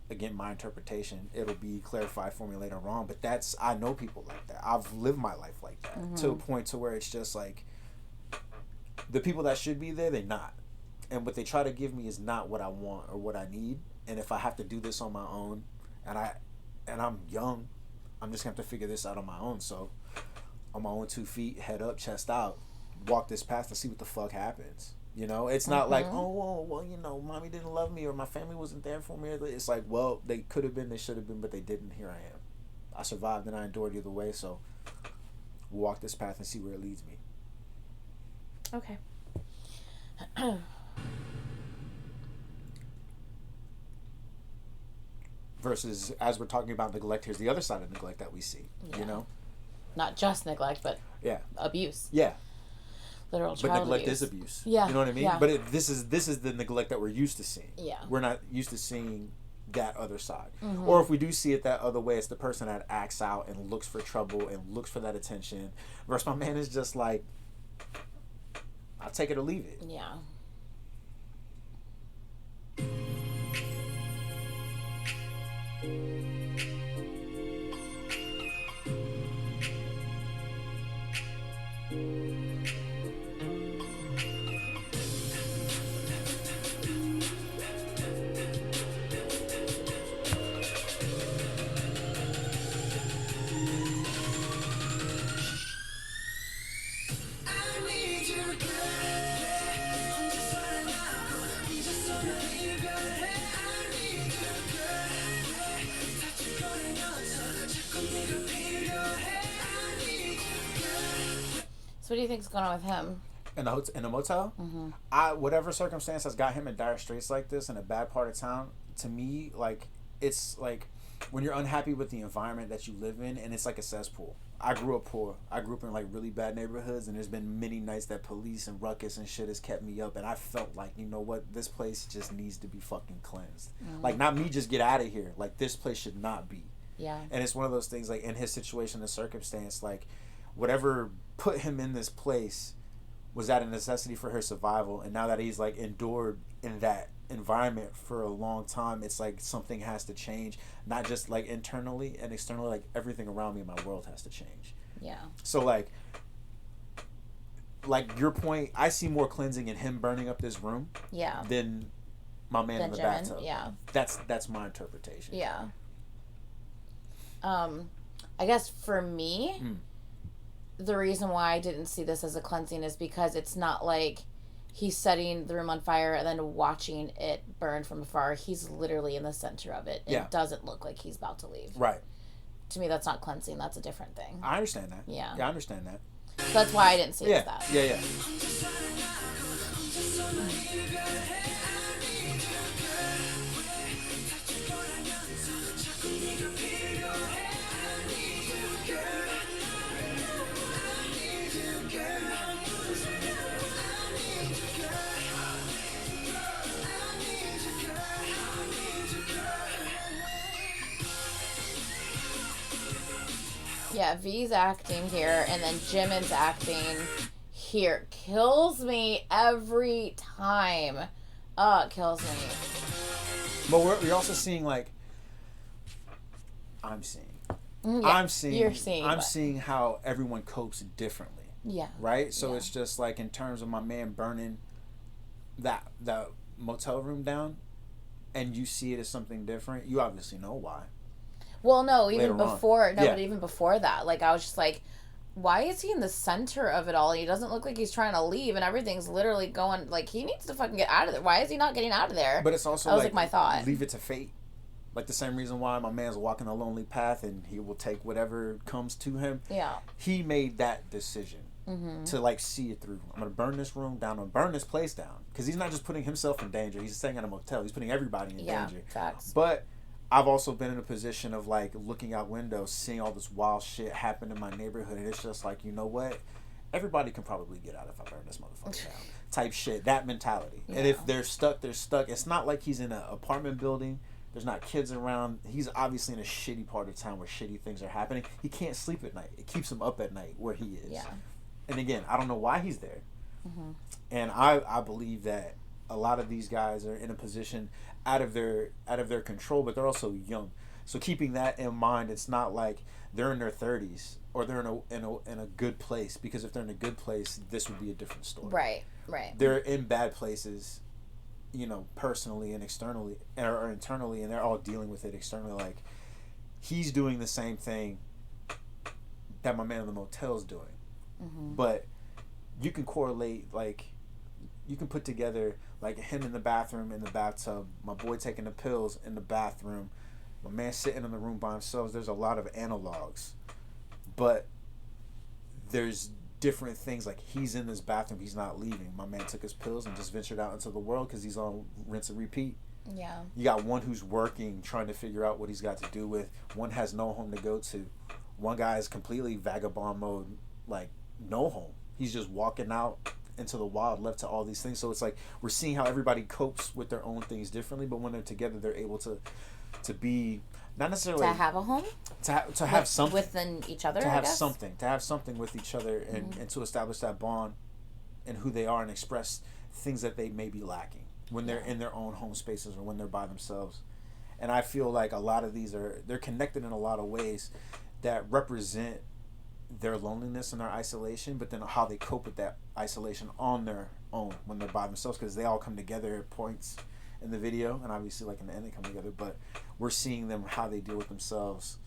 Again, my interpretation, it'll be clarified for me later on, but I know people like that. I've lived my life like that to a point to where it's just like the people that should be there, they're not, and what they try to give me is not what I want or what I need. And if I have to do this on my own, and I'm young, I'm just gonna have to figure this out on my own. So on my own 2 feet, head up, chest out, walk this path to see what the fuck happens. You know, it's not like, oh, well, you know, mommy didn't love me or my family wasn't there for me. It's like, well, they could have been, they should have been, but they didn't. Here I am. I survived and I endured either way, so we'll walk this path and see where it leads me. Okay. Versus, as we're talking about neglect, here's the other side of neglect that we see, you know? Not just neglect, but abuse. Yeah. Literal child but neglect abuse. is abuse. Yeah. You know what I mean? Yeah. But this is the neglect that we're used to seeing. Yeah. We're not used to seeing that other side. Or if we do see it that other way, it's the person that acts out and looks for trouble and looks for that attention. Versus my man is just like, I'll take it or leave it. Yeah. So what do you think's going on with him? In a motel? Whatever circumstance has got him in dire straits like this in a bad part of town, to me, like, it's like when you're unhappy with the environment that you live in, and it's like a cesspool. I grew up poor. I grew up in like really bad neighborhoods, and there's been many nights that police and ruckus and shit has kept me up, and I felt like, you know what, this place just needs to be fucking cleansed. Like, not me just get out of here. Like, this place should not be. Yeah. And it's one of those things, like, in his situation and circumstance, like, whatever put him in this place was that a necessity for her survival, and now that he's like endured in that environment for a long time, it's like something has to change, not just like internally and externally, like everything around me in my world has to change. Yeah. So like your point, I see more cleansing in him burning up this room than my man in the bathtub. Yeah. That's my interpretation. Yeah. I guess for me, the reason why I didn't see this as a cleansing is because it's not like he's setting the room on fire and then watching it burn from afar. He's literally in the center of it. It doesn't look like he's about to leave. Right. To me, that's not cleansing. That's a different thing. I understand that. Yeah. Yeah, I understand that. So that's why I didn't see it as that. Yeah. Yeah, V's acting here, and then Jimin's acting here. Kills me every time. It kills me. But we're also seeing, like, I'm seeing. Yeah, I'm seeing. You're seeing. I'm seeing how everyone copes differently. Yeah. Right? So it's just like, in terms of my man burning that motel room down, and you see it as something different, you obviously know why. Well, no, even Later before, on. no, Yeah. but even before that, like, I was just like, why is he in the center of it all? He doesn't look like he's trying to leave, and everything's literally going, like, he needs to fucking get out of there. Why is he not getting out of there? But it's also, that was like my thought. Leave it to fate. Like, the same reason why my man's walking a lonely path and he will take whatever comes to him. Yeah. He made that decision to, like, see it through. I'm going to burn this room down. I'm going to burn this place down. Because he's not just putting himself in danger. He's staying at a motel. He's putting everybody in danger. Facts. But I've also been in a position of, like, looking out windows, seeing all this wild shit happen in my neighborhood. And it's just like, you know what? Everybody can probably get out if I burn this motherfucker down. Type shit. That mentality. Yeah. And if they're stuck, they're stuck. It's not like he's in an apartment building. There's not kids around. He's obviously in a shitty part of town where shitty things are happening. He can't sleep at night. It keeps him up at night where he is. Yeah. And again, I don't know why he's there. And I believe that a lot of these guys are in a position out of their control, but they're also young. So keeping that in mind, it's not like they're in their 30s or they're in a good place, because if they're in a good place, this would be a different story. Right. They're in bad places, you know, personally and externally or internally, and they're all dealing with it externally. Like, he's doing the same thing that my man in the motel is doing. But you can correlate, like, you can put together, like, him in the bathroom, in the bathtub, my boy taking the pills in the bathroom, my man sitting in the room by himself. There's a lot of analogs, but there's different things. Like, he's in this bathroom, he's not leaving. My man took his pills and just ventured out into the world because he's on rinse and repeat. Yeah. You got one who's working, trying to figure out what he's got to do with. One has no home to go to. One guy is completely vagabond mode, like, no home. He's just walking out into the wild, left to all these things. So it's like, we're seeing how everybody copes with their own things differently, but when they're together, they're able to be, not necessarily to have a home, to have something within each other, to have something with each other, and to establish that bond and who they are, and express things that they may be lacking when they're in their own home spaces or when they're by themselves. And I feel like a lot of these they're connected in a lot of ways that represent their loneliness and their isolation, but then how they cope with that isolation on their own when they're by themselves, because they all come together at points in the video, and obviously, like, in the end they come together, but we're seeing them, how they deal with themselves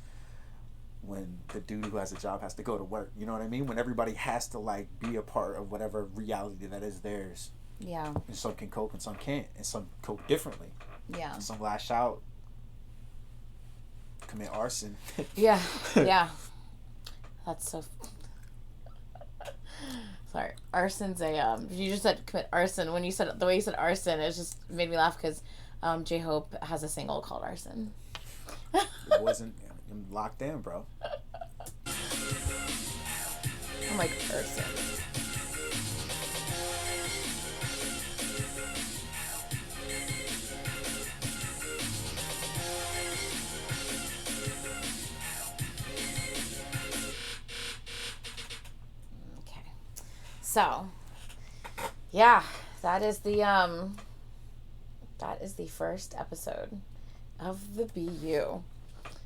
when the dude who has a job has to go to work, you know what I mean, when everybody has to, like, be a part of whatever reality that is theirs. Yeah. And some can cope and some can't, and some cope differently. Yeah. And some lash out, commit arson. Yeah. That's so. Sorry, arson's a You just said commit arson. When you said the way you said arson, it just made me laugh because J-Hope has a single called Arson. It wasn't. I'm locked in, bro. I'm like, arson. So, yeah, that is the first episode of the BU.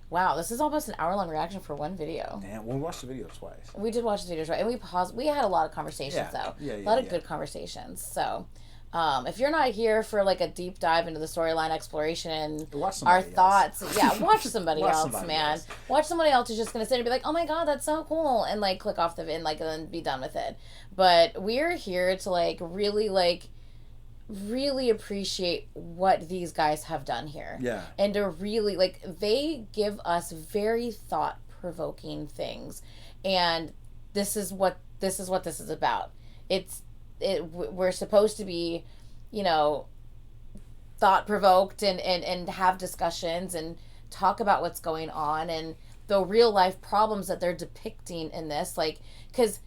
Wow, this is almost an hour-long reaction for one video. Damn, we watched the video twice. We did watch the videos, right? And we paused. We had a lot of conversations, though. A lot of good conversations. So, if you're not here for, like, a deep dive into the storyline exploration, our thoughts, watch somebody else, man. Watch somebody else who's just gonna sit and be like, "Oh my god, that's so cool," and, like, click off the vid, and, like, and then be done with it. But we're here to, like, really appreciate what these guys have done here. Yeah. And to really, like, they give us very thought-provoking things, and this is what this is about. We're supposed to be you know, thought provoked and have discussions and talk about what's going on and the real life problems that they're depicting in this. Like, because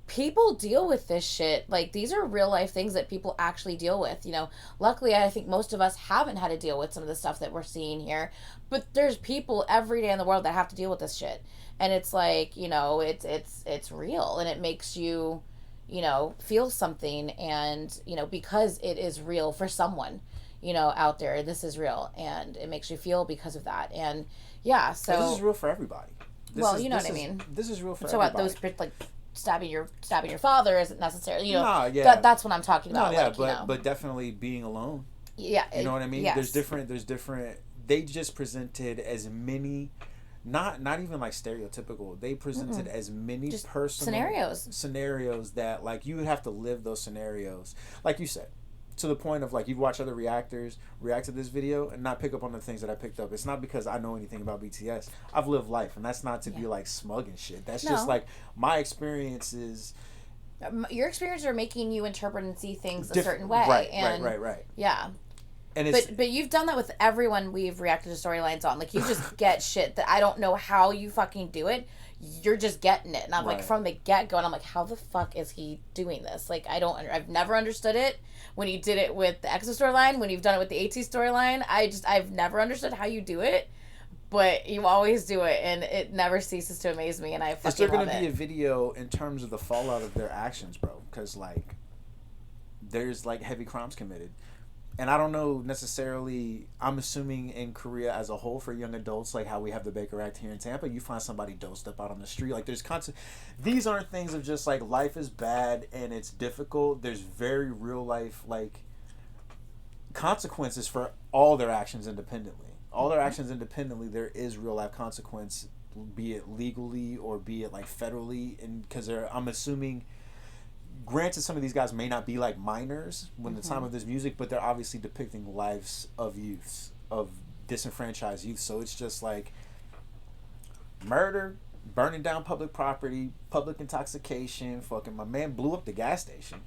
people deal with this shit. Like, these are real life things that people actually deal with. You know, luckily, I think most of us haven't had to deal with some of the stuff that we're seeing here. But there's people every day in the world that have to deal with this shit, and it's like, you know, it's real, and it makes you, you know, feel something, and you know, because it is real for someone, you know, out there. This is real, and it makes you feel because of that, and yeah. So this is real for everybody. You know what I mean. This is real for so everybody. So what those like stabbing your father isn't necessarily, you know, nah, yeah. That's what I'm talking about. No, yeah, like, but you know. but definitely being alone. Yeah, you know what I mean. Yes. There's different. They just presented as many, not even like stereotypical. They presented as many just personal scenarios that like you would have to live those scenarios, like you said. To the point of like you've watched other reactors react to this video and not pick up on the things that I picked up. It's not because I know anything about BTS. I've lived life, and that's not to be like smug and shit. That's just like my experiences. Your experiences are making you interpret and see things a certain way. Right. Yeah. And but you've done that with everyone we've reacted to storylines on. Like, you just get shit that I don't know how you fucking do it. You're just getting it. And I'm like, from the get-go, and I'm like, how the fuck is he doing this? Like, I've never understood it. When you did it with the EXO storyline, when you've done it with the AT storyline, I've never understood how you do it. But you always do it, and it never ceases to amaze me, and I fucking love it. Is there going to be a video in terms of the fallout of their actions, bro? Because, like, there's, like, heavy crimes committed. And I don't know necessarily, I'm assuming in Korea as a whole for young adults, like how we have the Baker Act here in Tampa, you find somebody dosed up out on the street. Like, there's these aren't things of just like life is bad and it's difficult. There's very real life, like, consequences for all their actions independently. All their actions independently, there is real life consequence, be it legally or be it like federally. And because I'm assuming, granted, some of these guys may not be like minors when the time of this music, but they're obviously depicting lives of youths, of disenfranchised youth. So it's just like murder, burning down public property, public intoxication. Fucking my man blew up the gas station.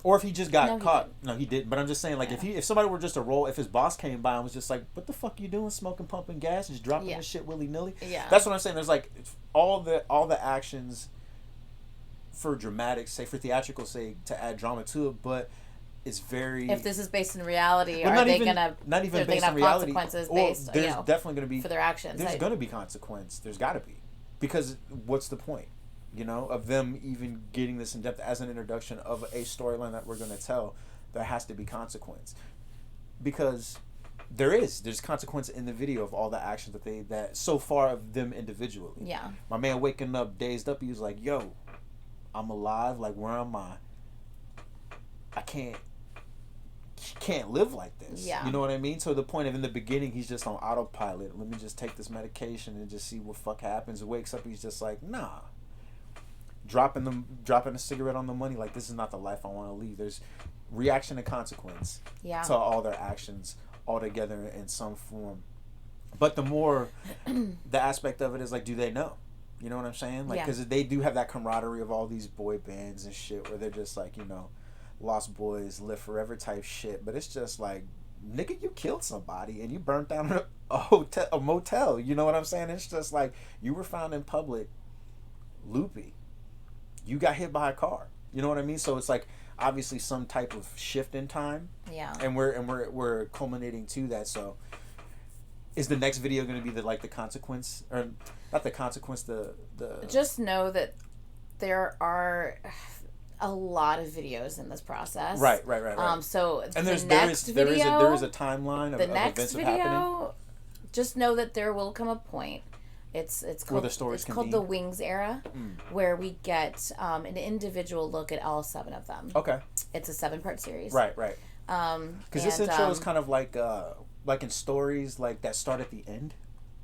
Or if he just got caught. No, he didn't. But I'm just saying, like, if somebody were just to roll, if his boss came by and was just like, what the fuck you doing, smoking, pumping gas, just dropping this shit willy-nilly? Yeah. That's what I'm saying. There's like all the actions for dramatic sake, for theatrical sake, to add drama to it, but it's very. If this is based in reality, are they gonna not even based in reality? Consequences based, there's definitely gonna be for their actions. There's gonna be consequence. There's got to be, because what's the point, you know, of them even getting this in depth as an introduction of a storyline that we're gonna tell? There has to be consequence, because there's consequence in the video of all the actions that so far of them individually. Yeah. My man waking up dazed up, he was like, "Yo, I'm alive. Like, where am I? I can't live like this." Yeah. You know what I mean? So the point of in the beginning, he's just on autopilot. Let me just take this medication and just see what fuck happens. He wakes up, he's just like, nah. Dropping a cigarette on the money. Like, this is not the life I want to lead. There's reaction and consequence to all their actions all together in some form. But the more the aspect of it is like, do they know? You know what I'm saying? Like, because they do have that camaraderie of all these boy bands and shit where they're just like, you know, Lost Boys live forever type shit. But it's just like, nigga, you killed somebody and you burnt down a motel. You know what I'm saying? It's just like, you were found in public loopy. You got hit by a car. You know what I mean? So it's like obviously some type of shift in time. Yeah. And we're culminating to that. So is the next video going to be the consequence, or not the consequence, the just know that there are a lot of videos in this process. Right. So and there is a timeline of the next events video, happening. Just know that there will come a point. It's called the Wings era, where we get an individual look at all 7 of them. Okay. It's a 7-part series. Right. Because this intro is kind of like in stories like that start at the end.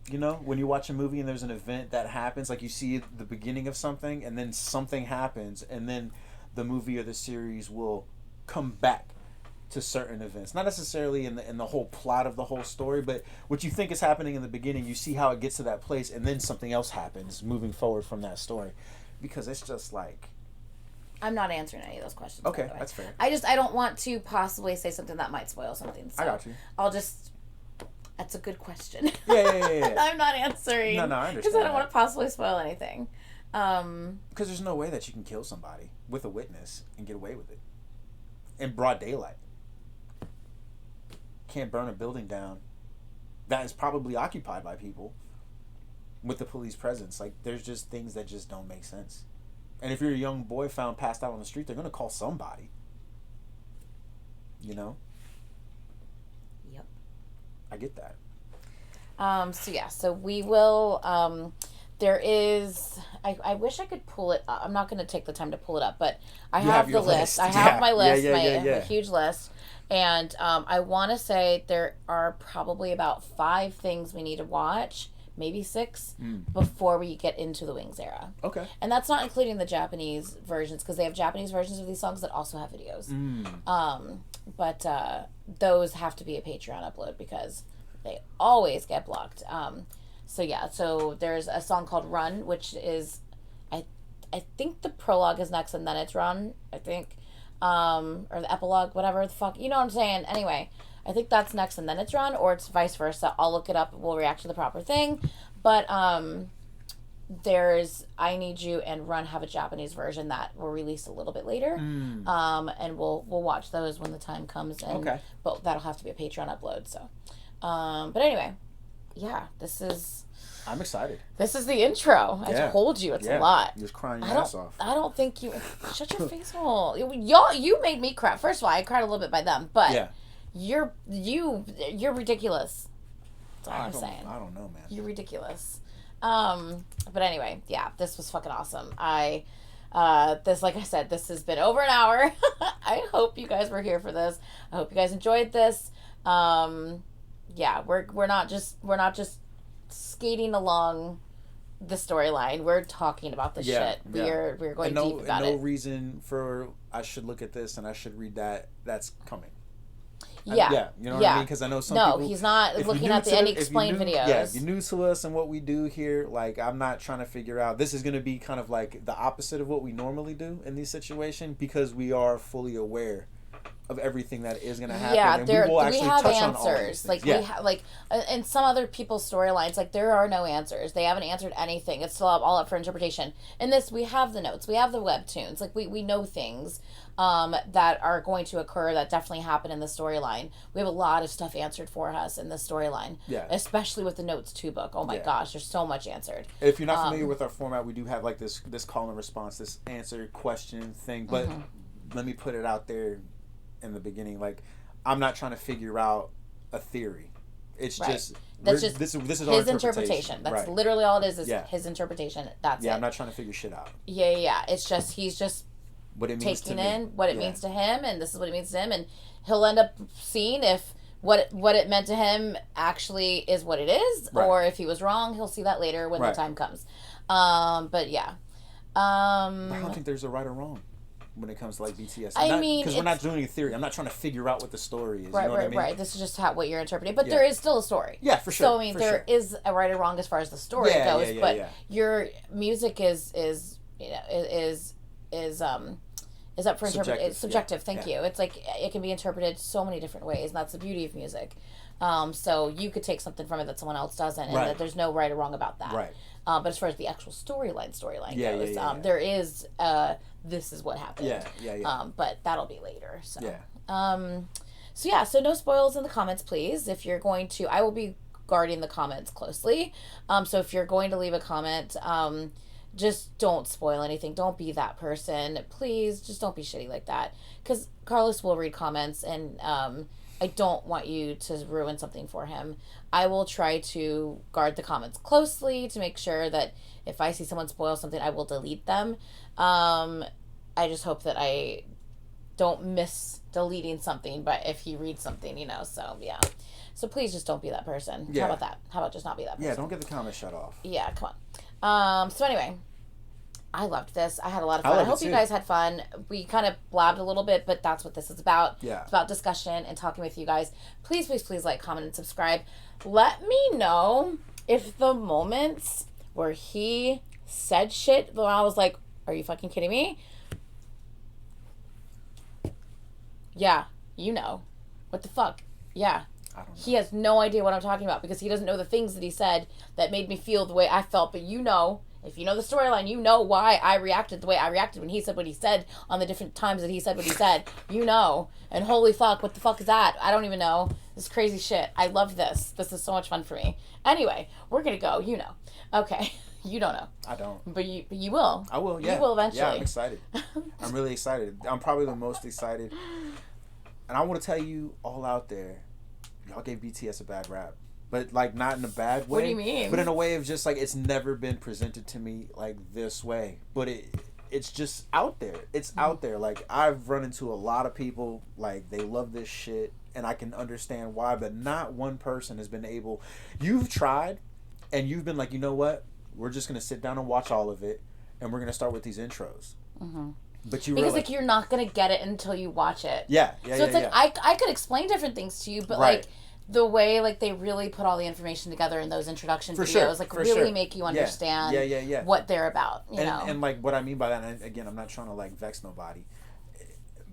You know, when you watch a movie and there's an event that happens, like you see the beginning of something and then something happens, and then the movie or the series will come back to certain events, not necessarily in the whole plot of the whole story, but what you think is happening in the beginning, you see how it gets to that place, and then something else happens moving forward from that story, because it's just like, I'm not answering any of those questions. Okay, that's fair. I don't want to possibly say something that might spoil something. So I got you. I'll just. That's a good question. Yeah. I'm not answering. No, I understand. Because I don't want to possibly spoil anything. Because there's no way that you can kill somebody with a witness and get away with it in broad daylight. Can't burn a building down that is probably occupied by people with the police presence. Like, there's just things that just don't make sense. And if you're a young boy found passed out on the street, they're going to call somebody. You know? Yep. I get that. So we will, there is, I wish I could pull it up. I'm not going to take the time to pull it up, but I have the list. I have my list, my huge list. And I want to say there are probably about 5 things we need to watch, maybe 6, before we get into the Wings era. Okay. And that's not including the Japanese versions, because they have Japanese versions of these songs that also have videos. But those have to be a Patreon upload because they always get blocked. So there's a song called Run, which is, I think the prologue is next and then it's Run, I think. Or the epilogue, whatever the fuck, you know what I'm saying? Anyway, I think that's next and then it's Run, or it's vice versa. I'll look it up. We'll react to the proper thing. But there's I Need You and Run have a Japanese version that will release a little bit later. And we'll watch those when the time comes. And, okay. But that'll have to be a Patreon upload. So, but anyway, yeah, I'm excited. This is the intro. I told you it's a lot. You're just crying your ass off. I don't think you... Shut your face hole. You made me cry. First of all, I cried a little bit by them, but you're ridiculous. That's all I'm saying. I don't know, man. You're ridiculous. But anyway, yeah, this was fucking awesome. Like I said, this has been over an hour. I hope you guys were here for this. I hope you guys enjoyed this. We're not just skating along the storyline. We're talking about the shit. We're going deep about it. No reason for I should look at this and I should read that. That's coming. You know what I mean? Because I know some people... No, he's not looking at the Any Explained videos. Yeah, if you're new to us and what we do here, like, I'm not trying to figure out... This is going to be kind of like the opposite of what we normally do in these situations because we are fully aware of everything that is going to happen. Yeah, and we have answers. On all these things. We have in some other people's storylines, like, there are no answers. They haven't answered anything. It's still all up for interpretation. In this, we have the notes. We have the webtoons. Like, we know things that are going to occur that definitely happen in the storyline. We have a lot of stuff answered for us in the storyline. Yeah. Especially with the Notes 2 book. Oh my gosh, there's so much answered. If you're not familiar with our format, we do have like this call and response, this answer question thing. But let me put it out there in the beginning, like, I'm not trying to figure out a theory. It's just this is his interpretation. That's literally all it is his interpretation. That's it. Yeah, I'm not trying to figure shit out. Yeah. It's just he's just what it means taking to in what it means to him, and this is what it means to him, and he'll end up seeing if what it meant to him actually is what it is, or if he was wrong, he'll see that later when the time comes. But yeah. I don't think there's a right or wrong when it comes to like BTS. Because we're not doing a theory. I'm not trying to figure out what the story is. Right. This is just what you're interpreting. But there is still a story. Yeah, for sure. So, I mean, there is a right or wrong as far as the story goes. But your music is up for interpretation. It's subjective. Thank you. It's like it can be interpreted so many different ways, and that's the beauty of music. So you could take something from it that someone else doesn't, and that there's no right or wrong about that. Right. But as far as the actual storyline goes, there is this is what happened. Yeah. But that'll be later. So. Yeah. So no spoils in the comments, please. If you're going to, I will be guarding the comments closely. So if you're going to leave a comment, just don't spoil anything. Don't be that person. Please, just don't be shitty like that. Because Carlos will read comments, and I don't want you to ruin something for him. I will try to guard the comments closely to make sure that if I see someone spoil something, I will delete them. I just hope that I don't miss deleting something, but if he reads something, so yeah. So please just don't be that person. Yeah. How about that? How about just not be that person? Yeah, don't get the comments shut off. Yeah, come on. So anyway, I loved this. I had a lot of fun. I hope you guys had fun. We kind of blabbed a little bit, but that's what this is about. Yeah. It's about discussion and talking with you guys. Please, please, please like, comment, and subscribe. Let me know if the moments where he said shit, when I was like, are you fucking kidding me? Yeah, you know. What the fuck? Yeah. I don't know. He has no idea what I'm talking about because he doesn't know the things that he said that made me feel the way I felt. But you know, if you know the storyline, you know why I reacted the way I reacted when he said what he said on the different times that he said what he said. You know. And holy fuck, what the fuck is that? I don't even know. This crazy shit. I love this. This is so much fun for me. Anyway, we're going to go. You know. Okay. You don't know. I don't. But you will. I will, yeah. You will eventually. Yeah, I'm excited. I'm really excited. I'm probably the most excited. And I want to tell you all out there, y'all gave BTS a bad rap. But, like, not in a bad way. What do you mean? But in a way of just, like, it's never been presented to me, like, this way. But it's just out there. It's out there. Like, I've run into a lot of people, like, they love this shit. And I can understand why. But not one person has been able. You've tried. And you've been like, you know what? We're just going to sit down and watch all of it. And we're going to start with these intros. Mm-hmm. But you because like you're not gonna get it until you watch it. Yeah. So it's like I could explain different things to you, but like the way like they really put all the information together in those introduction videos, like really make you understand what they're about. You know, and like what I mean by that. And again, I'm not trying to like vex nobody,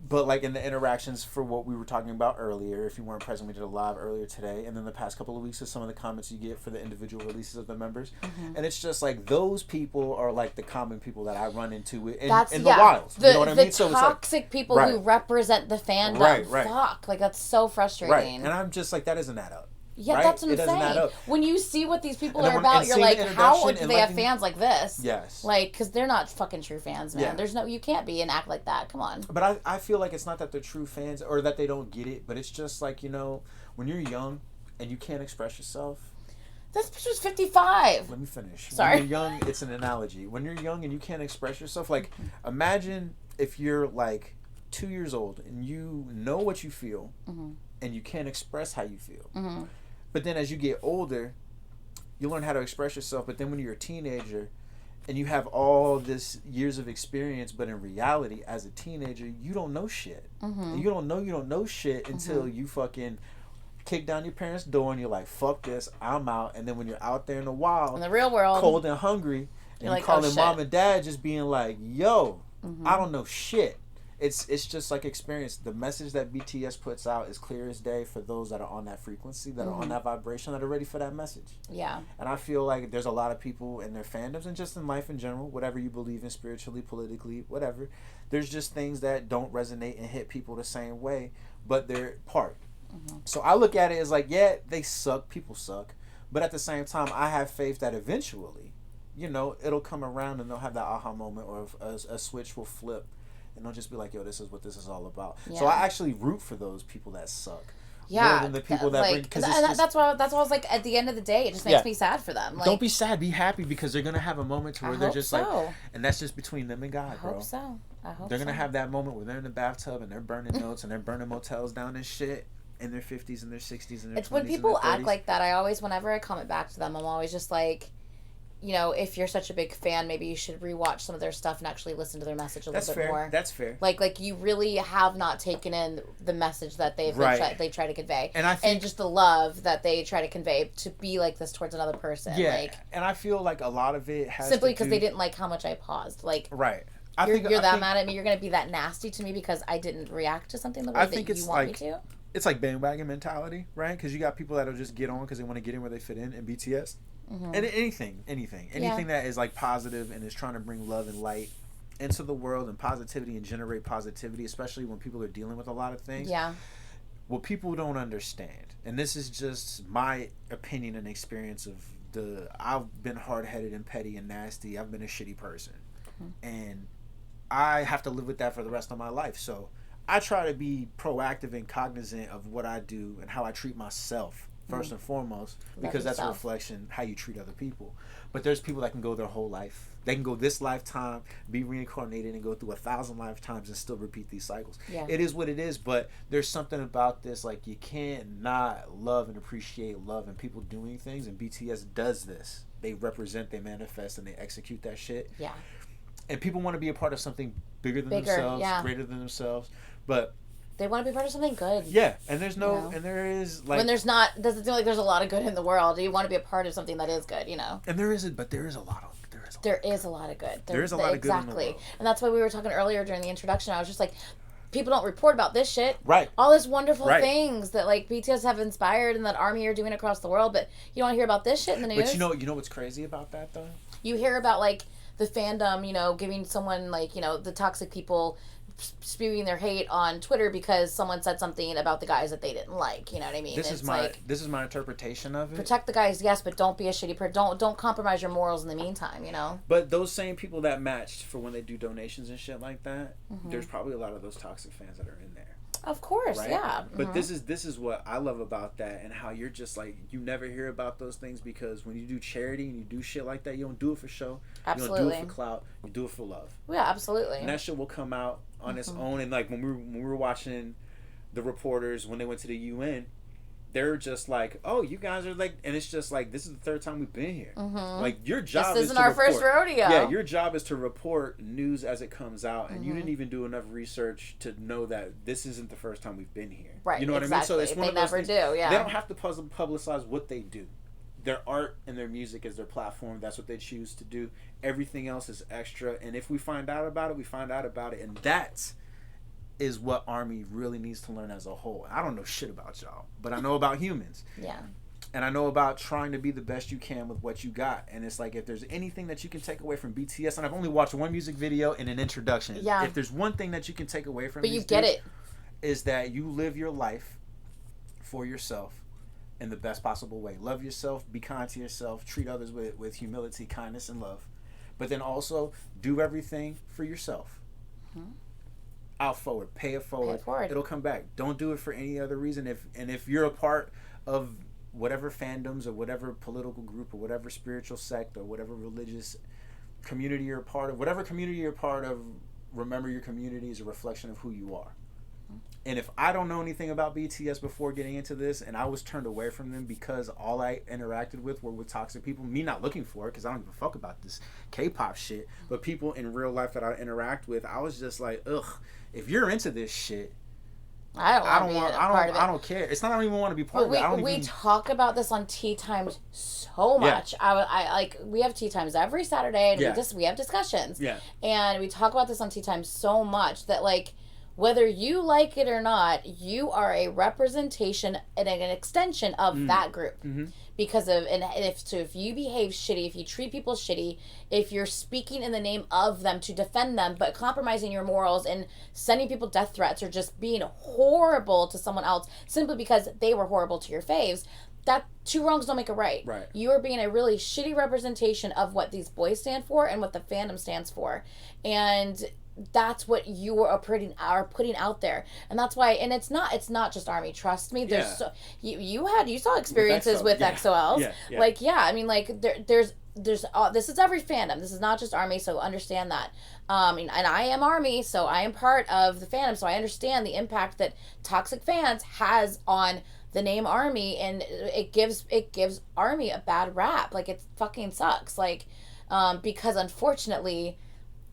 but like in the interactions for what we were talking about earlier, if you weren't present, we did a live earlier today, and then the past couple of weeks of some of the comments you get for the individual releases of the members, and it's just like those people are like the common people that I run into in the wilds. You know what I mean? So toxic it's like, people who represent the fandom. Right. Fuck, like that's so frustrating. Right, and I'm just like, that doesn't add up. Yeah, that's what I'm saying. When you see what these people are about, you're like, how do they have fans like this? Yes. Like, because they're not fucking true fans, man. Yeah. You can't be and act like that. Come on. But I feel like it's not that they're true fans or that they don't get it, but it's just like, you know, when you're young and you can't express yourself. This bitch was 55. Let me finish. Sorry. When you're young, it's an analogy. When you're young and you can't express yourself, like, imagine if you're like 2 years old and you know what you feel and you can't express how you feel. Mm-hmm. But then as you get older, you learn how to express yourself. But then when you're a teenager and you have all this years of experience, but in reality, as a teenager, you don't know shit. Mm-hmm. You don't know shit until you fucking kick down your parents' door and you're like, fuck this, I'm out. And then when you're out there in the wild, in the real world, cold and hungry, and you're calling mom and dad just being like, yo, I don't know shit. It's just like experience. The message that BTS puts out is clear as day for those that are on that frequency, that are on that vibration, that are ready for that message. Yeah. And I feel like there's a lot of people in their fandoms and just in life in general, whatever you believe in spiritually, politically, whatever, there's just things that don't resonate and hit people the same way, but they're part. Mm-hmm. So I look at it as like, yeah, they suck, people suck, but at the same time, I have faith that eventually, you know, it'll come around and they'll have that aha moment or a switch will flip. And they'll just be like, yo, this is what this is all about. Yeah. So I actually root for those people that suck. Yeah. More than the people that bring... That's why I was like, at the end of the day, it just makes me sad for them. Like, don't be sad. Be happy because they're going to have a moment to where they're just like... And that's just between them and God, bro. I hope so. They're going to have that moment where they're in the bathtub and they're burning notes and they're burning motels down and shit in their 50s and their 60s and their 20s. It's when people act like that, whenever I comment back to them, I'm always just like... You know, if you're such a big fan, maybe you should rewatch some of their stuff and actually listen to their message a little bit more. That's fair. Like you really have not taken in the message that they try to convey, and just the love that they try to convey to be like this towards another person. Yeah, like, and I feel like a lot of it has simply because they didn't like how much I paused. Like, right. You're that mad at me. You're gonna be that nasty to me because I didn't react to something the way that you want me to. It's like bandwagon mentality, right? Because you got people that'll just get on because they want to get in where they fit in BTS. Mm-hmm. And anything that is like positive and is trying to bring love and light into the world and positivity and generate positivity, especially when people are dealing with a lot of things. Yeah. What people don't understand, and this is just my opinion and experience of I've been hard-headed and petty and nasty. I've been a shitty person. Mm-hmm. And I have to live with that for the rest of my life. So I try to be proactive and cognizant of what I do and how I treat myself. First and foremost, because that's a reflection how you treat other people. But there's people that can go their whole life. They can go this lifetime, be reincarnated, and go through 1,000 lifetimes and still repeat these cycles. Yeah. It is what it is, but there's something about this, like you can't not love and appreciate love and people doing things, and BTS does this. They represent, they manifest, and they execute that shit. Yeah. And people want to be a part of something bigger than themselves, greater than themselves, but... They want to be part of something good. Yeah, and there's no, and there is like... When there's not, doesn't seem like there's a lot of good in the world. You want to be a part of something that is good, you know? And there is a lot of good. There is a lot of good in the world. And that's why we were talking earlier during the introduction. I was just like, people don't report about this shit. Right. All this wonderful things that like BTS have inspired and that ARMY are doing across the world, but you don't hear about this shit in the news. But you know what's crazy about that though? You hear about like the fandom, giving someone like, the toxic people spewing their hate on Twitter because someone said something about the guys that they didn't like. You know what I mean? This is my interpretation of it. Protect the guys, yes, but don't be a shitty person. Don't compromise your morals in the meantime. But those same people that matched for when they do donations and shit like that, there's probably a lot of those toxic fans that are in there. Of course, right? Yeah. But this is what I love about that, and how you're just like, you never hear about those things, because when you do charity and you do shit like that, you don't do it for show. Absolutely. You don't do it for clout. You do it for love. Yeah, absolutely. And that shit will come out on its own. And like when we were watching the reporters when they went to the UN, they're just like, oh, you guys are like, and it's just like, this is the third time we've been here. Like, your job this is isn't to our report. first rodeo. Yeah, your job is to report news as it comes out, and you didn't even do enough research to know that this isn't the first time we've been here. Right. You know what I mean? So it's one they of those never things, do. Yeah. They don't have to publicize what they do. Their art and their music is their platform. That's what they choose to do. Everything else is extra. And if we find out about it, we find out about it. And that is what ARMY really needs to learn as a whole. I don't know shit about y'all, but I know about humans. Yeah. And I know about trying to be the best you can with what you got. And it's like, if there's anything that you can take away from BTS, and I've only watched one music video and an introduction. Yeah. If there's one thing that you can take away from but you get it, is that you live your life for yourself in the best possible way. Love yourself, be kind to yourself, treat others with humility, kindness, and love. But then also do everything for yourself. Out forward, pay it forward. It'll come back. Don't do it for any other reason. If you're a part of whatever fandoms or whatever political group or whatever spiritual sect or whatever religious community you're a part of, whatever community you're a part of, remember your community is a reflection of who you are. And if I don't know anything about BTS before getting into this, and I was turned away from them because all I interacted with were with toxic people, me not looking for it because I don't give a fuck about this K-pop shit, but people in real life that I interact with, I was just like, ugh, if you're into this shit, I don't care. It's not I don't even want to be part of it. We talk about this on Tea Times so much. I we have Tea Times every Saturday, and we have discussions. Yeah. And we talk about this on Tea Times so much that like, whether you like it or not, you are a representation and an extension of that group. Because of, if you behave shitty, if you treat people shitty, if you're speaking in the name of them to defend them, but compromising your morals and sending people death threats or just being horrible to someone else simply because they were horrible to your faves, that two wrongs don't make a right. Right. You are being a really shitty representation of what these boys stand for and what the fandom stands for. And that's what you are putting out there, and that's why. And it's not just ARMY. Trust me. There's you saw experiences with XOLs. Like I mean, like there's this is every fandom. This is not just ARMY. So understand that. And I am ARMY, so I am part of the fandom. So I understand the impact that toxic fans has on the name ARMY, and it gives ARMY a bad rap. Like, it fucking sucks. Like, because unfortunately,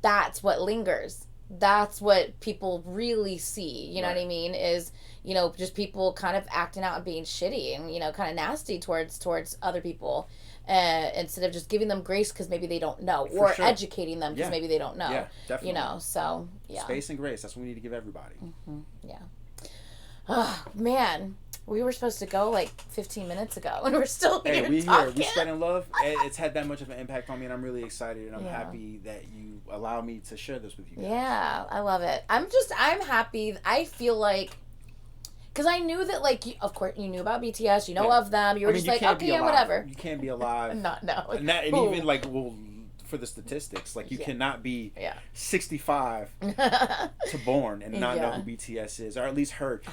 that's what lingers. That's what people really see. You know what I mean? Is, just people kind of acting out and being shitty and, kind of nasty towards other people. Instead of just giving them grace because maybe they don't know. Or educating them because maybe they don't know. Yeah, definitely. So, yeah. Space and grace. That's what we need to give everybody. Yeah. Oh, man. We were supposed to go like 15 minutes ago, and we're still here. Hey, we talking. here. We spreading love. It's had that much of an impact on me, and I'm really excited, and I'm happy that you allow me to share this with you guys. Yeah, I love it. I'm happy. I feel like, because I knew that, like, of course, you knew about BTS, you know of them. You were just like, okay, yeah, whatever. You can't be alive. No. And even, like, for the statistics, like, you cannot be 65 to born and not know who BTS is, or at least heard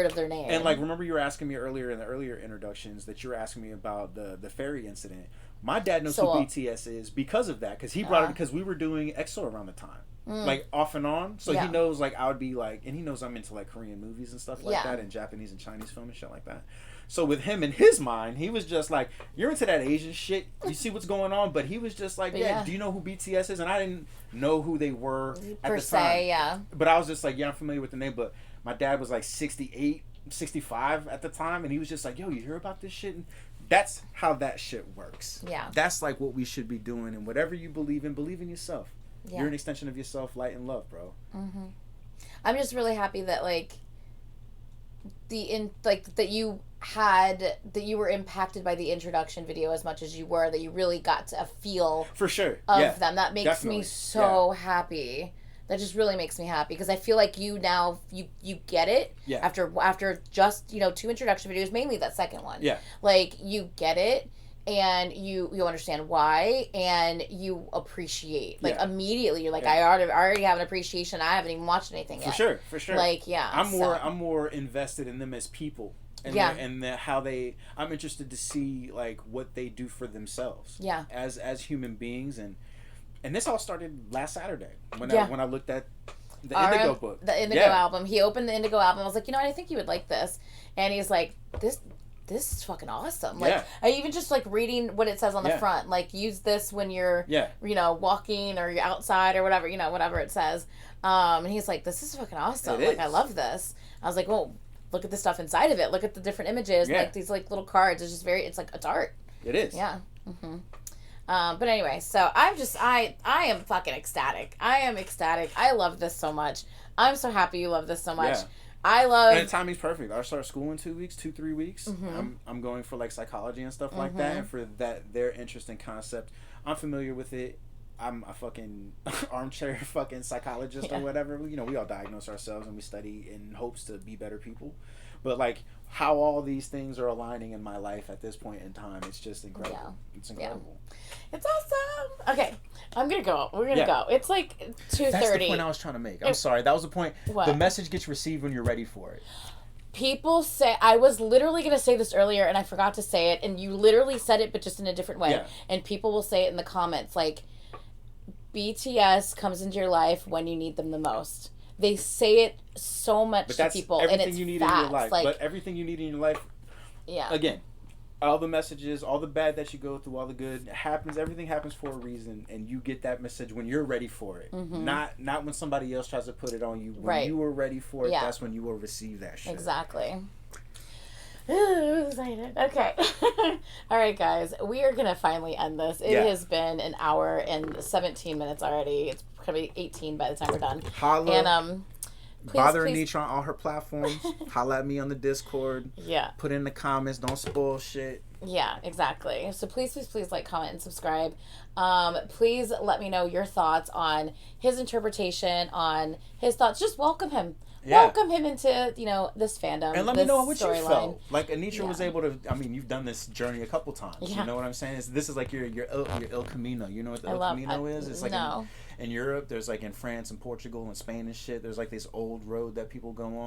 of their name. And like, remember you were asking me earlier in the earlier introductions that you were asking me about the ferry incident. My dad knows who BTS is because of that, because he brought it because we were doing EXO around the time, like off and on. So he knows, like, I would be like, and he knows I'm into like Korean movies and stuff like that, and Japanese and Chinese film and shit like that. So with him, in his mind, he was just like, you're into that Asian shit. You see what's going on? But he was just like, do you know who BTS is? And I didn't know who they were at the time. But I was just like, I'm familiar with the name. But my dad was like 68, 65 at the time. And he was just like, yo, you hear about this shit? And that's how that shit works. Yeah. That's like what we should be doing. And whatever you believe in yourself. Yeah. You're an extension of yourself, light and love, bro. I'm just really happy that like that you were impacted by the introduction video as much as you were, that you really got a feel for sure of them. That makes definitely. me so happy. That just really makes me happy because I feel like you now you get it after just 2 introduction videos, mainly that second one. Yeah, like you get it and you understand why and you appreciate immediately. You're like I already have an appreciation. I haven't even watched anything yet. For sure. Like I'm more invested in them as people. And I'm interested to see like what they do for themselves. Yeah. As human beings and this all started last Saturday when I looked at the Indigo book. The Indigo album. He opened the Indigo album. I was like, I think you would like this. And he's like, this is fucking awesome. Like I even just like reading what it says on the front. Like use this when you're walking or you're outside or whatever, whatever it says. And he's like, this is fucking awesome. Like I love this. I was like, well, look at the stuff inside of it. Look at the different images. Like these like little cards. It's just it's like it's art. It is. Yeah. Mm-hmm. But anyway, so I am fucking ecstatic. I am ecstatic. I love this so much. I'm so happy you love this so much. And the timing's perfect. I start school in 3 weeks. Mm-hmm. I'm going for like psychology and stuff like that, and for their interesting concept. I'm familiar with it. I'm a fucking armchair fucking psychologist or whatever. We all diagnose ourselves and we study in hopes to be better people. But like how all these things are aligning in my life at this point in time, it's just incredible. Yeah. It's incredible. Yeah. It's awesome. Okay, I'm gonna go. We're gonna go. It's like 2:30. That's the point I was trying to make. I'm sorry. That was the point. What? The message gets received when you're ready for it. People say, I was literally going to say this earlier and I forgot to say it, and you literally said it but just in a different way. Yeah. And people will say it in the comments, like, BTS comes into your life when you need them the most. They say it so much to people, and it's you need facts. In your life. But everything you need in your life, again, all the messages, all the bad that you go through, all the good happens. Everything happens for a reason, and you get that message when you're ready for it. Mm-hmm. Not when somebody else tries to put it on you. When you are ready for it, that's when you will receive that shit. Exactly. Ooh, excited. Okay. All right, guys. We are going to finally end this. It has been an hour and 17 minutes already. It's going to be 18 by the time we're done. Holla. And, bother Anitra on all her platforms. Holla at me on the Discord. Yeah. Put in the comments. Don't spoil shit. Yeah, exactly. So please like, comment, and subscribe. Please let me know your thoughts on his interpretation, on his thoughts. Just welcome him. Yeah. Welcome him into, this fandom. And let me know what you felt. Like, Anitra was able to, you've done this journey a couple times. Yeah. You know what I'm saying? This is like your El Camino. You know what the El Camino is? It's like in Europe, there's like in France and Portugal and Spain and shit, there's like this old road that people go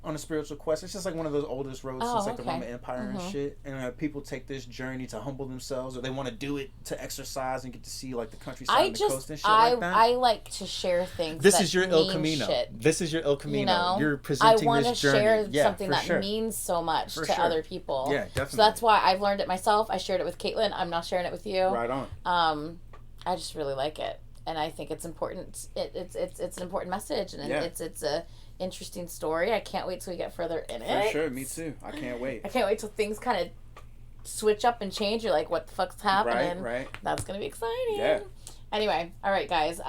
on a spiritual quest. It's just like one of those oldest roads since like the Roman Empire and shit. And people take this journey to humble themselves, or they want to do it to exercise and get to see like the countryside and the coast and shit like that. I like to share things. This is your El Camino. This is your El Camino. You're presenting this journey. I want to share something that means so much to other people. Yeah, definitely. So that's why I've learned it myself. I shared it with Caitlin. I'm now sharing it with you. Right on. I just really like it, and I think it's important. It's an important message, and it's a interesting story. I can't wait till we get further in it. For sure, me too. I can't wait. I can't wait till things kind of switch up and change. You're like, what the fuck's happening? Right. That's gonna be exciting. Yeah. Anyway, all right, guys.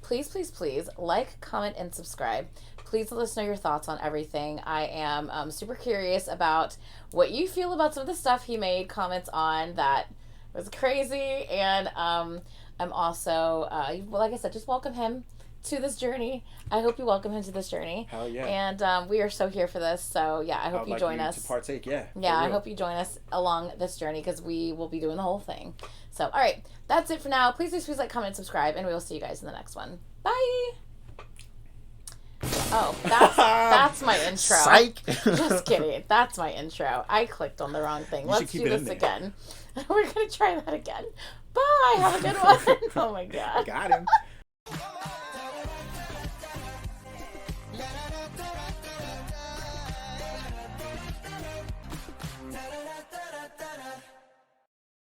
Please like, comment, and subscribe. Please let us know your thoughts on everything. I am super curious about what you feel about some of the stuff he made comments on that was crazy, and I'm also like I said, just welcome him to this journey. I hope you welcome him to this journey. Hell yeah. And we are so here for this. So yeah, I hope you join us. To partake, yeah. I hope you join us along this journey because we will be doing the whole thing. So all right, that's it for now. Please like, comment, and subscribe, and we will see you guys in the next one. Bye. Oh, that's my intro. Psych. Just kidding. That's my intro. I clicked on the wrong thing. Let's do this again. We're gonna try that again. Bye. Have a good one. Oh my god. Got him.